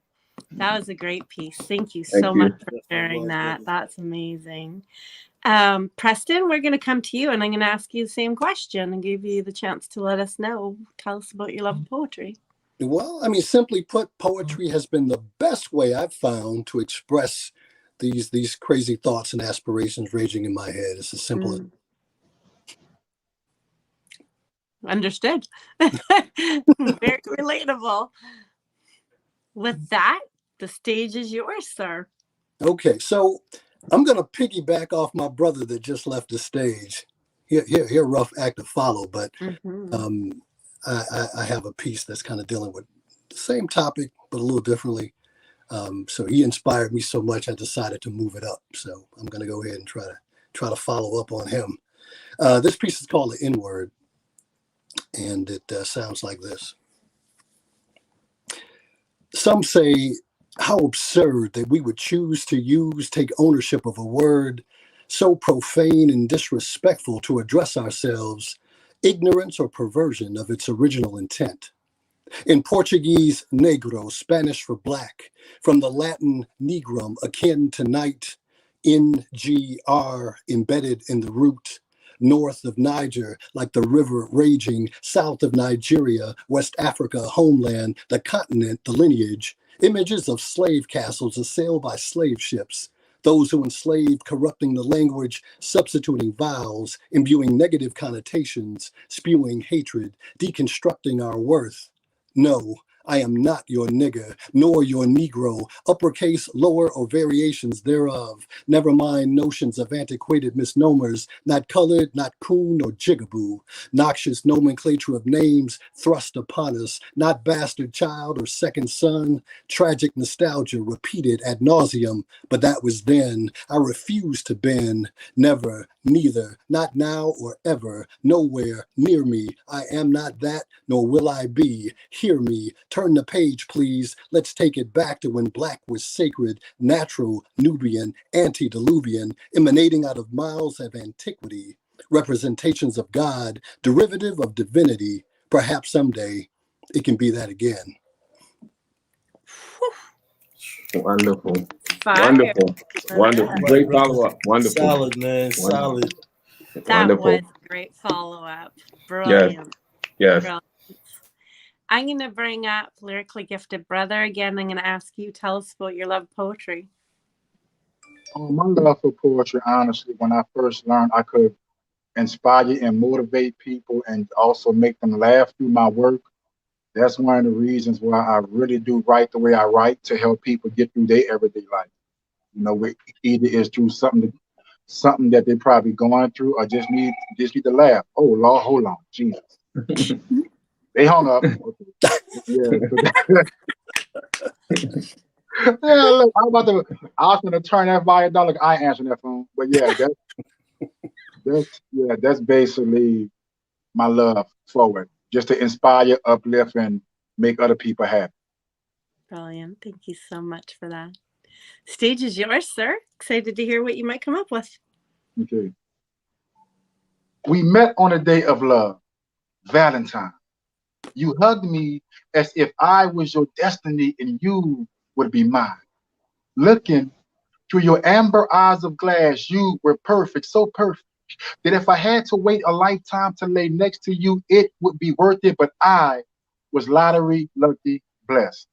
that was a great piece. Thank you Thank so you. much for Definitely sharing was, that. brother. That's amazing. Preston, we're going to come to you, and I'm going to ask you the same question and give you the chance to let us know. Tell us about your love of poetry. Well, I mean, simply put, poetry has been the best way I've found to express these crazy thoughts and aspirations raging in my head. It's as simple as Understood. Very relatable. With that, the stage is yours, sir. okay. So I'm gonna piggyback off my brother that just left the stage. Here, rough act to follow, but I have a piece that's kind of dealing with the same topic, but a little differently. So he inspired me so much, I decided to move it up. So I'm going to go ahead and try to follow up on him. This piece is called The N-Word, and it sounds like this. Some say, how absurd that we would choose to take ownership of a word so profane and disrespectful to address ourselves, ignorance or perversion of its original intent. In Portuguese, negro, Spanish for black, from the Latin negrum, akin to night, NGR, embedded in the root, north of Niger, like the river raging, south of Nigeria, West Africa, homeland, the continent, the lineage, images of slave castles assailed by slave ships, those who enslaved, corrupting the language, substituting vowels, imbuing negative connotations, spewing hatred, deconstructing our worth. No, I am not your nigger, nor your Negro, uppercase, lower, or variations thereof. Never mind notions of antiquated misnomers, not colored, not coon or jigaboo. Noxious nomenclature of names thrust upon us, not bastard child or second son. Tragic nostalgia repeated ad nauseum, but that was then. I refuse to bend, never, neither, not now or ever, nowhere near me. I am not that, nor will I be. Hear me. Turn the page, please. Let's take it back to when black was sacred, natural, Nubian, antediluvian, emanating out of miles of antiquity, representations of God, derivative of divinity. Perhaps someday it can be that again. Wonderful. Fire. Wonderful. Wonderful. Yeah. Great brother. follow-up. Wonderful. Solid, man. Wonderful. Solid. That Wonderful. was a great follow-up. Yes. Brilliant. Yes. Brilliant. I'm going to bring up lyrically gifted brother again. I'm going to ask you, tell us about your love of poetry. My love for poetry, honestly, when I first learned I could inspire and motivate people and also make them laugh through my work. That's one of the reasons why I really do write the way I write to help people get through their everyday life. Either it's through something that they're probably going through, or just need to laugh. Oh Lord, hold on, Jesus, they hung up. Okay. Yeah, so yeah. Look, I was gonna turn that volume down. Like I ain't answering that phone, but yeah, that's basically my love forward, just to inspire, uplift, and make other people happy. Brilliant. Thank you so much for that. Stage is yours, sir. Excited to hear what you might come up with. Okay. We met on a day of love, Valentine. You hugged me as if I was your destiny and you would be mine. Looking through your amber eyes of glass, you were perfect, so perfect that if I had to wait a lifetime to lay next to you, it would be worth it. But I was lottery lucky blessed.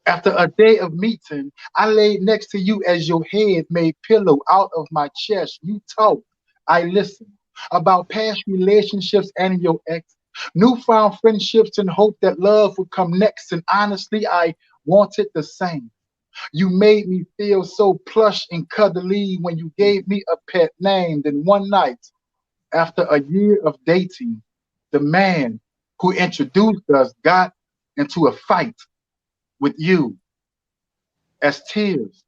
After a day of meeting, I laid next to you as your head made pillow out of my chest. You talked, I listened about past relationships and your ex, newfound friendships, and hope that love would come next. And honestly, I wanted the same. You made me feel so plush and cuddly when you gave me a pet name. Then one night, after a year of dating, the man who introduced us got into a fight with you as tears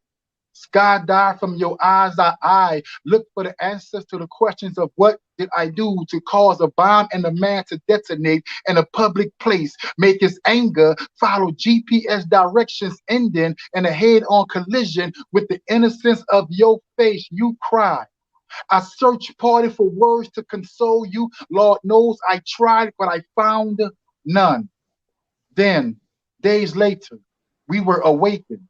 skydive from your eyes. I look for the answers to the questions of what did I do to cause a bomb and a man to detonate in a public place, make his anger follow GPS directions, ending in a head-on collision with the innocence of your face. You cry. I searched party for words to console you. Lord knows I tried, but I found none. Then, days later, we were awakened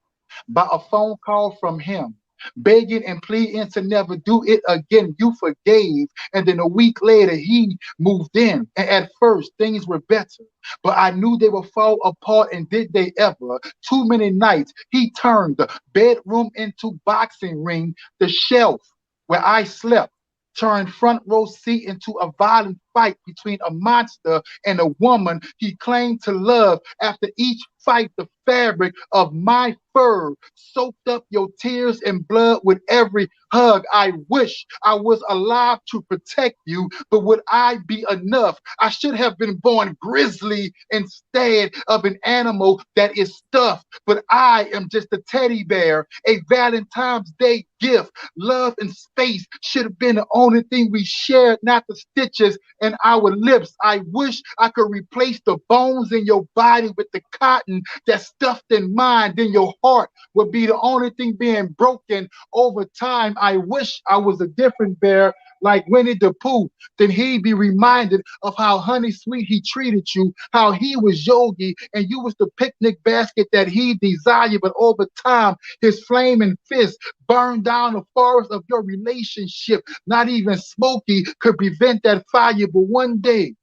by a phone call from him, begging and pleading to never do it again. You forgave, and then a week later, he moved in. And at first, things were better, but I knew they would fall apart, and did they ever? Too many nights, he turned the bedroom into boxing ring, the shelf where I slept turned front row seat into a violent fight between a monster and a woman he claimed to love. After each fight, the fabric of my fur soaked up your tears and blood with every hug. I wish I was alive to protect you, but would I be enough? I should have been born grizzly instead of an animal that is stuffed, but I am just a teddy bear, a Valentine's Day gift. Love and space should have been the only thing we shared, not the stitches in our lips. I wish I could replace the bones in your body with the cotton that's stuffed in mine. Then your heart would be the only thing being broken over time. I wish I was a different bear like Winnie the Pooh. Then he'd be reminded of how honey sweet he treated you, how he was Yogi and you was the picnic basket that he desired. But over time, his flaming fist burned down the forest of your relationship. Not even Smokey could prevent that fire. But one day,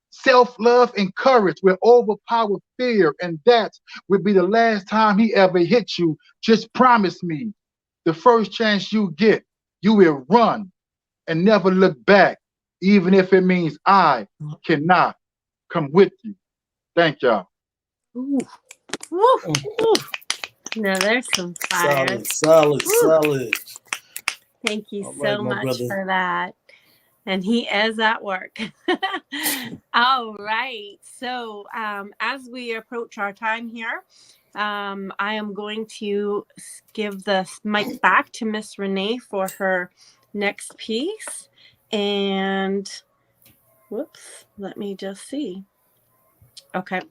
self-love and courage will overpower fear, and that will be the last time he ever hit you. Just promise me, the first chance you get, you will run and never look back, even if it means I cannot come with you. Thank y'all. Ooh. Woo. Ooh. Now there's some fire. Solid. Thank you All right, so my much brother. for that. And he is at work. All right. So as we approach our time here, I am going to give the mic back to Miss Renee for her next piece. And whoops, let me just see. Okay.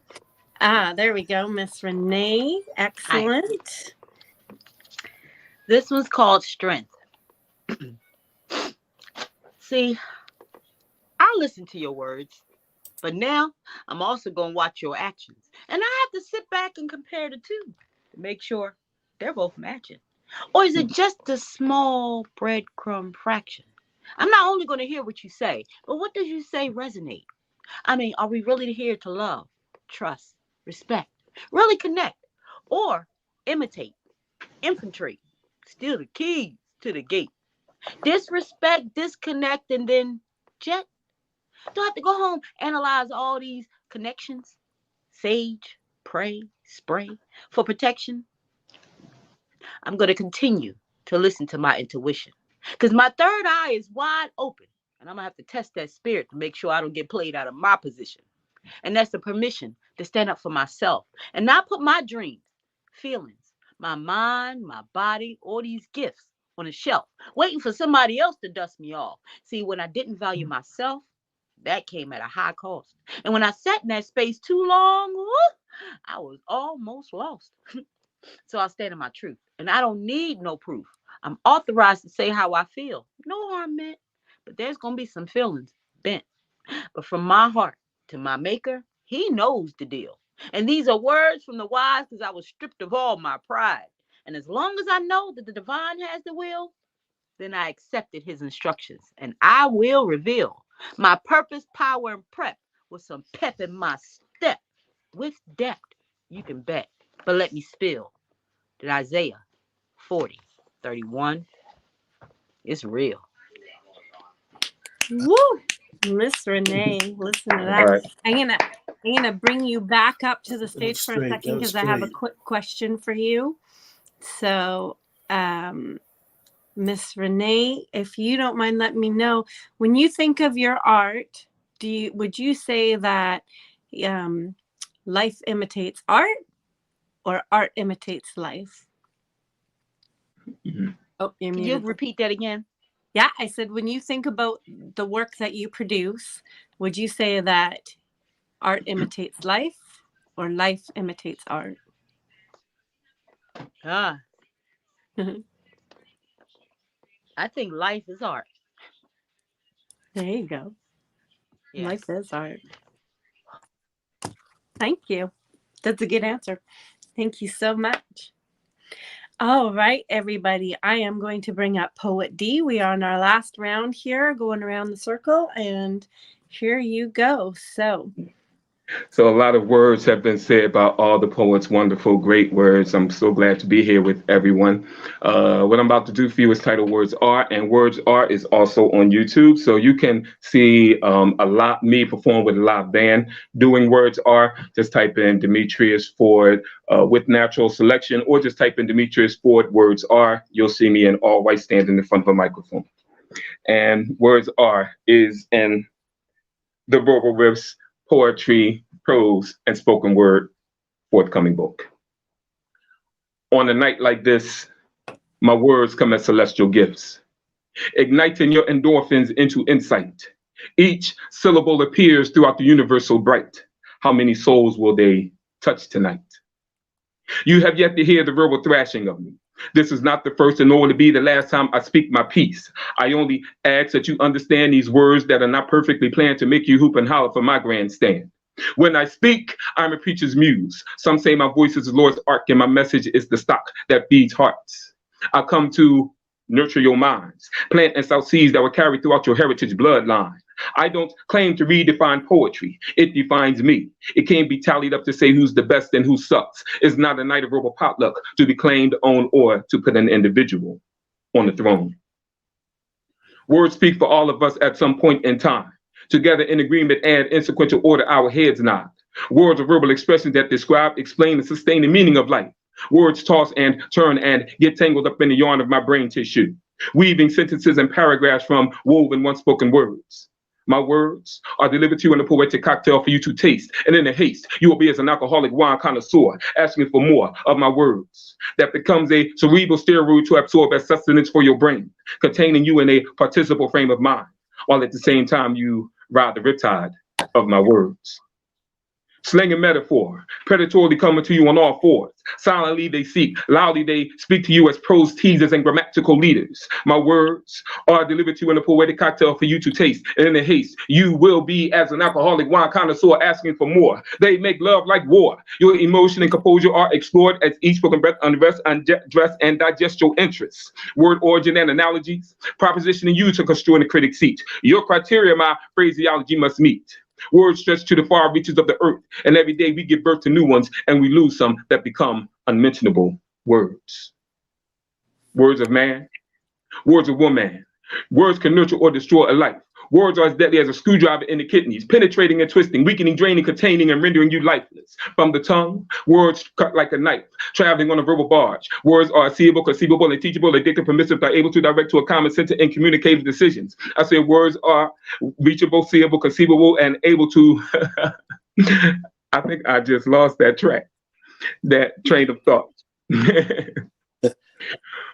There we go, Miss Renee. Excellent. This one's called Strength. See, I listen to your words, but now I'm also going to watch your actions. And I have to sit back and compare the two to make sure they're both matching. Or is it just a small breadcrumb fraction? I'm not only going to hear what you say, but what does you say resonate? I mean, are we really here to love, trust, respect, really connect, or imitate, infiltrate, steal the keys, to the gate. Disrespect, disconnect, and then jet. Do I have to go home, analyze all these connections? Sage, pray, spray for protection. I'm going to continue to listen to my intuition because my third eye is wide open and I'm going to have to test that spirit to make sure I don't get played out of my position. And that's the permission to stand up for myself and not put my dreams, feelings, my mind, my body, all these gifts on a shelf, waiting for somebody else to dust me off. See, when I didn't value myself, that came at a high cost. And when I sat in that space too long, I was almost lost. So I stand in my truth. And I don't need no proof. I'm authorized to say how I feel. No harm meant. But there's going to be some feelings bent. But from my heart to my maker, he knows the deal. And these are words from the wise because I was stripped of all my pride. And as long as I know that the divine has the will, then I accepted his instructions. And I will reveal my purpose, power, and prep with some pep in my step. With depth, you can bet. But let me spill that Isaiah 40:31 is real. Woo! Miss Renee, listen to that. All right. I'm gonna bring you back up to the stage for a second because I have a quick question for you. So, Miss Renee, if you don't mind, let me know when you think of your art. Would you say that life imitates art, or art imitates life? Mm-hmm. Oh, you're Can muted. you repeat that again? Yeah, I said when you think about the work that you produce, would you say that art imitates life or life imitates art? I think life is art. There you go. Yes. Life is art. Thank you. That's a good answer. Thank you so much. All right, everybody. I am going to bring up Poet D. We are on our last round here, going around the circle, and here you go. So a lot of words have been said about all the poets, wonderful, great words. I'm so glad to be here with everyone. What I'm about to do for you is titled Words Are, and Words Are is also on YouTube. So you can see me perform with a live band doing Words Are. Just type in Demetrius Ford with natural selection, or just type in Demetrius Ford Words Are. You'll see me in all white standing in front of a microphone. And Words Are is in the vocal riffs, poetry, prose, and spoken word forthcoming book. On a night like this, my words come as celestial gifts, igniting your endorphins into insight. Each syllable appears throughout the universe so bright. How many souls will they touch tonight? You have yet to hear the verbal thrashing of me. This is not the first and nor will it be the last time I speak my piece. I only ask that you understand these words that are not perfectly planned to make you hoop and holler for my grandstand. When I speak, I'm a preacher's muse. Some say my voice is the Lord's ark and my message is the stock that feeds hearts. I come to nurture your minds, plant and sow seeds that will carry throughout your heritage bloodline. I don't claim to redefine poetry. It defines me. It can't be tallied up to say who's the best and who sucks. It's not a night of verbal potluck to be claimed, owned, or to put an individual on the throne. Words speak for all of us at some point in time. Together in agreement and in sequential order, our heads nod. Words are verbal expressions that describe, explain, and sustain the meaning of life. Words toss and turn and get tangled up in the yarn of my brain tissue, weaving sentences and paragraphs from woven once-spoken words. My words are delivered to you in a poetic cocktail for you to taste. And in a haste, you will be as an alcoholic wine connoisseur, asking for more of my words. That becomes a cerebral steroid to absorb as sustenance for your brain, containing you in a participle frame of mind, while at the same time you ride the riptide of my words. Slinging metaphor, predatorily coming to you on all fours. Silently they seek, loudly they speak to you as prose teasers and grammatical leaders. My words are delivered to you in a poetic cocktail for you to taste. And in a haste, you will be as an alcoholic wine connoisseur asking for more. They make love like war. Your emotion and composure are explored as each spoken breath undress and digest your interests. Word origin and analogies, propositioning you to construe in the critic's seat. Your criteria, my phraseology must meet. Words stretch to the far reaches of the earth, and every day we give birth to new ones, and we lose some that become unmentionable words. Words of man, Words of woman. Words can nurture or destroy a life. Words are as deadly as a screwdriver in the kidneys, penetrating and twisting, weakening, draining, containing, and rendering you lifeless. From the tongue, words cut like a knife, traveling on a verbal barge. Words are seeable, conceivable, and teachable, addictive, permissive, are able to direct to a common center and communicate decisions. I say words are reachable, seeable, conceivable, and able to... I think I just lost that track, that train of thought.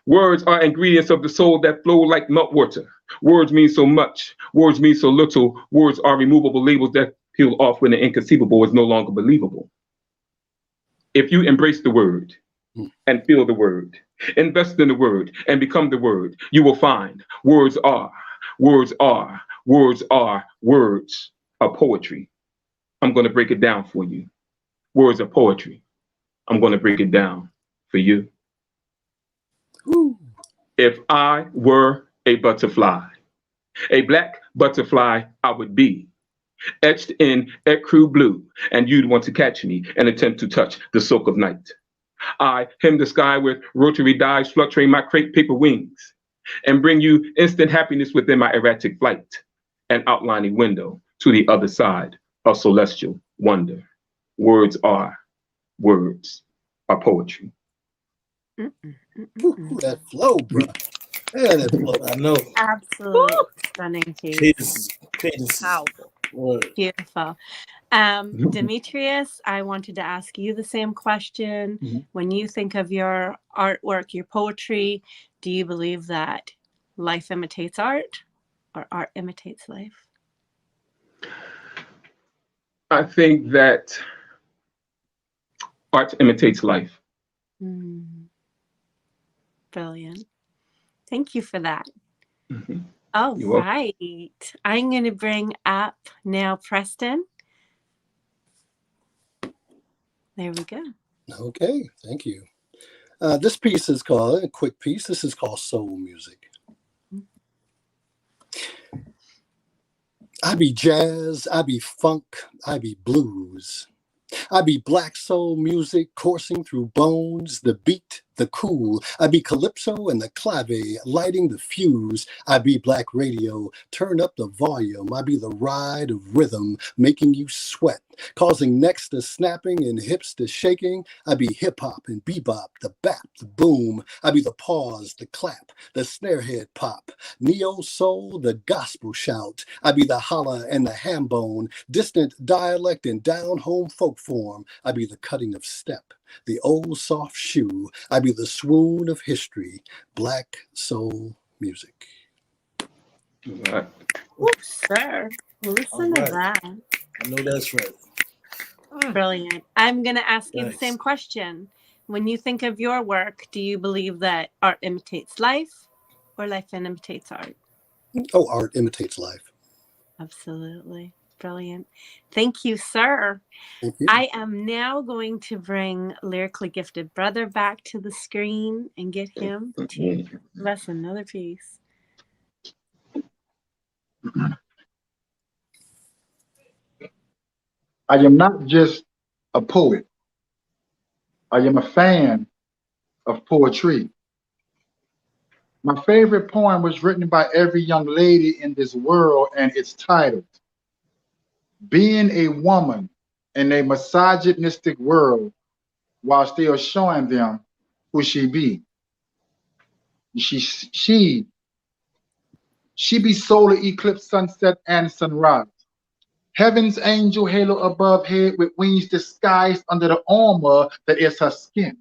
Words are ingredients of the soul that flow like meltwater. Words mean so much. Words mean so little. Words are removable labels that peel off when the inconceivable is no longer believable. If you embrace the word and feel the word, invest in the word and become the word, you will find words are words are poetry. I'm going to break it down for you. Words are poetry. I'm going to break it down for you. Ooh. If I were a butterfly, a black butterfly I would be, etched in ecru blue, and you'd want to catch me and attempt to touch the silk of night. I hem the sky with rotary dyes, fluttering my crepe paper wings, and bring you instant happiness within my erratic flight, an outlining window to the other side of celestial wonder. Words are poetry. Ooh, that flow, bro. Yeah, that flow. I know. Absolutely stunning piece. Cadence. Powerful. Word. Beautiful. Demetrius, I wanted to ask you the same question. When you think of your artwork, your poetry, do you believe that life imitates art or art imitates life? I think that art imitates life. Brilliant. Thank you for that. Mm-hmm. All You're welcome. right. I'm going to bring up now Preston. There we go. Okay, thank you. This piece is called, a quick piece, this is called Soul Music. I be jazz, I be funk, I be blues. I be black soul music coursing through bones, the beat, the cool. I be calypso and the clave, lighting the fuse. I be black radio, turn up the volume. I be the ride of rhythm, making you sweat, causing necks to snapping and hips to shaking. I be hip hop and bebop, the bap, the boom. I be the pause, the clap, the snare head pop, neo soul, the gospel shout. I be the holla and the ham bone, distant dialect and down home folk form. I be the cutting of step, the old soft shoe. I be the swoon of history, black soul music. All right. Ooh, sir. Listen to All right. that. I know that's right. Brilliant. I'm going to ask you the Thanks. same question. When you think of your work, do you believe that art imitates life or life imitates art? Oh, art imitates life. Absolutely. Brilliant. Thank you, sir. Thank you. I am now going to bring Lyrically Gifted Brother back to the screen and get him to give us another piece. I am not just a poet. I am a fan of poetry. My favorite poem was written by every young lady in this world, and it's titled, Being a Woman in a Misogynistic World While Still Showing Them Who She Be. She be solar eclipse, sunset, and sunrise. Heaven's angel halo above head with wings disguised under the armor that is her skin.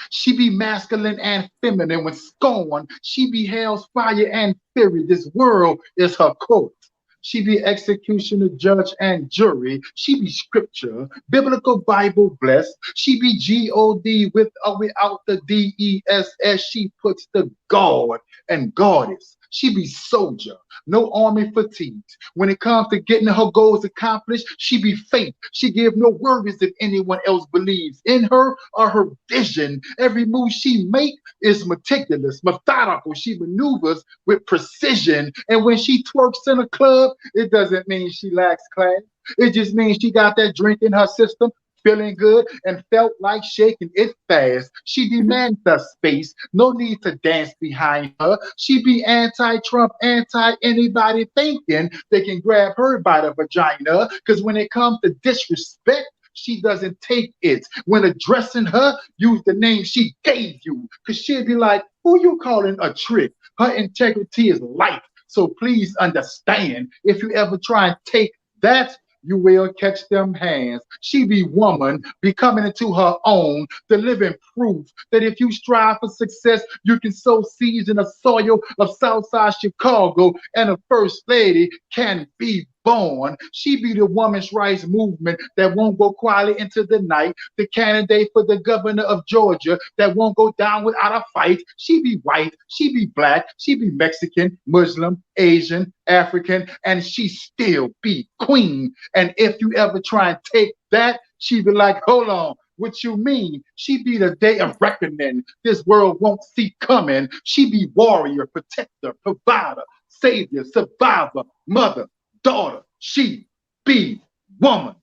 She be masculine and feminine when scorned. She be hell's fire and fury. This world is her court. She be executioner, judge, and jury. She be scripture, biblical Bible blessed. She be God with or without the DESS. She puts the God and goddess. She be soldier, no army fatigued. When it comes to getting her goals accomplished, she be faith. She give no worries if anyone else believes in her or her vision. Every move she make is meticulous, methodical. She maneuvers with precision. And when she twerks in a club, it doesn't mean she lacks class. It just means she got that drink in her system. feeling good and felt like shaking it fast. She demands the space, no need to dance behind her. She be anti-Trump, anti-anybody thinking they can grab her by the vagina. Because when it comes to disrespect, she doesn't take it. When addressing her, use the name she gave you. Because she'll be like, who you calling a trick? Her integrity is life. So please understand, if you ever try and take that, you will catch them hands. She be woman, be coming into her own, the living proof that if you strive for success, you can sow seeds in the soil of Southside Chicago, and a first lady can be born. She be the women's rights movement that won't go quietly into the night, the candidate for the governor of Georgia that won't go down without a fight. She be white, she be black, she be Mexican, Muslim, Asian, African, and she still be queen. And if you ever try and take that, she be like, hold on, what you mean? She be the day of reckoning this world won't see coming. She be warrior, protector, provider, savior, survivor, mother, daughter. She be woman.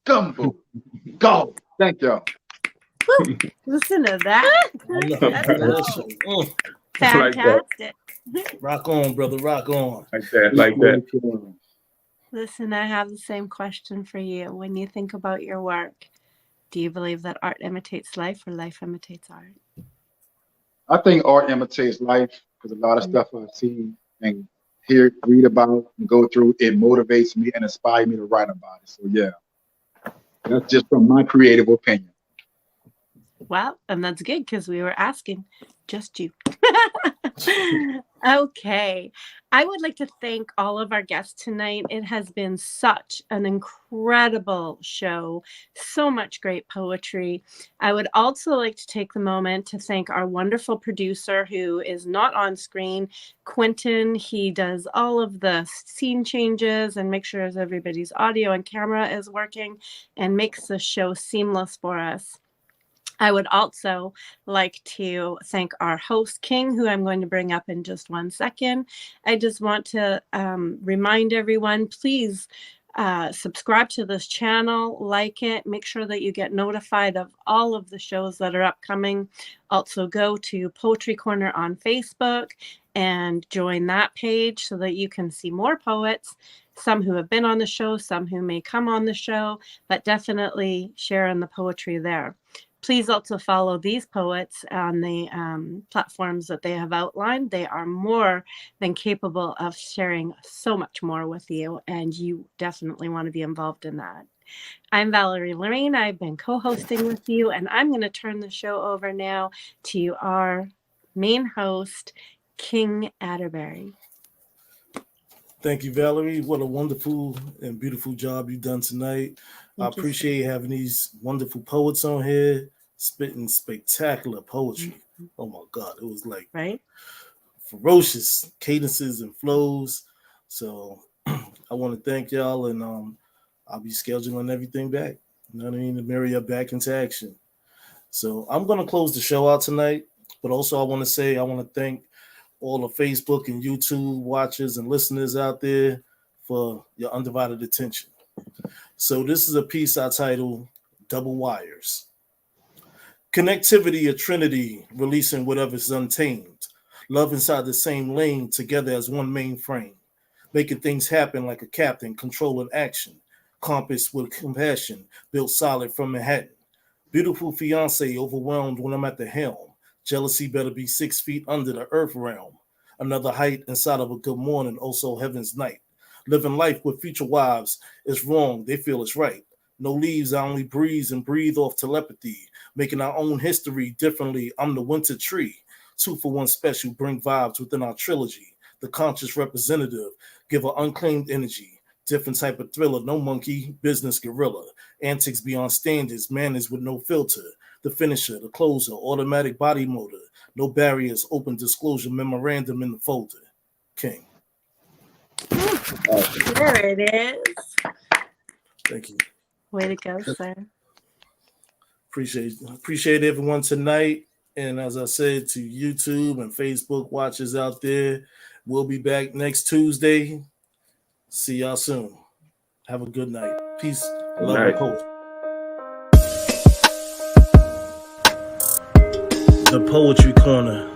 Gumbo. Go. Thank y'all. Listen to that. Fantastic. Rock on, brother. Rock on. Like that. Like that. Listen, I have the same question for you. When you think about your work, do you believe that art imitates life or life imitates art? I think art imitates life because a lot of stuff I see and hear, read about, and go through, it motivates me and inspires me to write about it. So yeah, that's just from my creative opinion. Well, and that's good because we were asking just you. Okay. I would like to thank all of our guests tonight. It has been such an incredible show. So much great poetry. I would also like to take the moment to thank our wonderful producer who is not on screen, Quinten. He does all of the scene changes and makes sure everybody's audio and camera is working and makes the show seamless for us. I would also like to thank our host, King, who I'm going to bring up in just 1 second. I just want to remind everyone, please subscribe to this channel, like it, make sure that you get notified of all of the shows that are upcoming. Also go to Poetry Corner on Facebook and join that page so that you can see more poets, some who have been on the show, some who may come on the show, but definitely share in the poetry there. Please also follow these poets on the platforms that they have outlined. They are more than capable of sharing so much more with you, and you definitely want to be involved in that. I'm Valerie Lorraine. I've been co-hosting with you, and I'm going to turn the show over now to our main host, King Atterbury. Thank you, Valerie. What a wonderful and beautiful job you've done tonight. I appreciate having these wonderful poets on here spitting spectacular poetry. Oh my God, it was like ferocious cadences and flows. So I want to thank y'all, and I'll be scheduling everything back. You know what I mean? To marry up back into action. So I'm going to close the show out tonight, but also I want to thank all the Facebook and YouTube watchers and listeners out there for your undivided attention. So this is a piece I title Double Wires. Connectivity, a trinity, releasing whatever's untamed. Love inside the same lane, together as one main frame. Making things happen like a captain, controlling action. Compass with compassion, built solid from Manhattan. Beautiful fiance, overwhelmed when I'm at the helm. Jealousy better be 6 feet under the earth realm. Another height inside of a good morning, also heaven's night. Living life with future wives is wrong, they feel it's right. No leaves, I only breeze and breathe off telepathy. Making our own history differently, I'm the winter tree. 2 for 1 special, bring vibes within our trilogy. The conscious representative, give her unclaimed energy. Different type of thriller, no monkey, business gorilla. Antics beyond standards, manners with no filter. The finisher, the closer, automatic body motor. No barriers, open disclosure, memorandum in the folder. King. There it is. Thank you. Way to go, sir. Appreciate everyone tonight. And as I said to YouTube and Facebook watchers out there, we'll be back next Tuesday. See y'all soon. Have a good night. Peace, love, and hope. the Poetry Corner.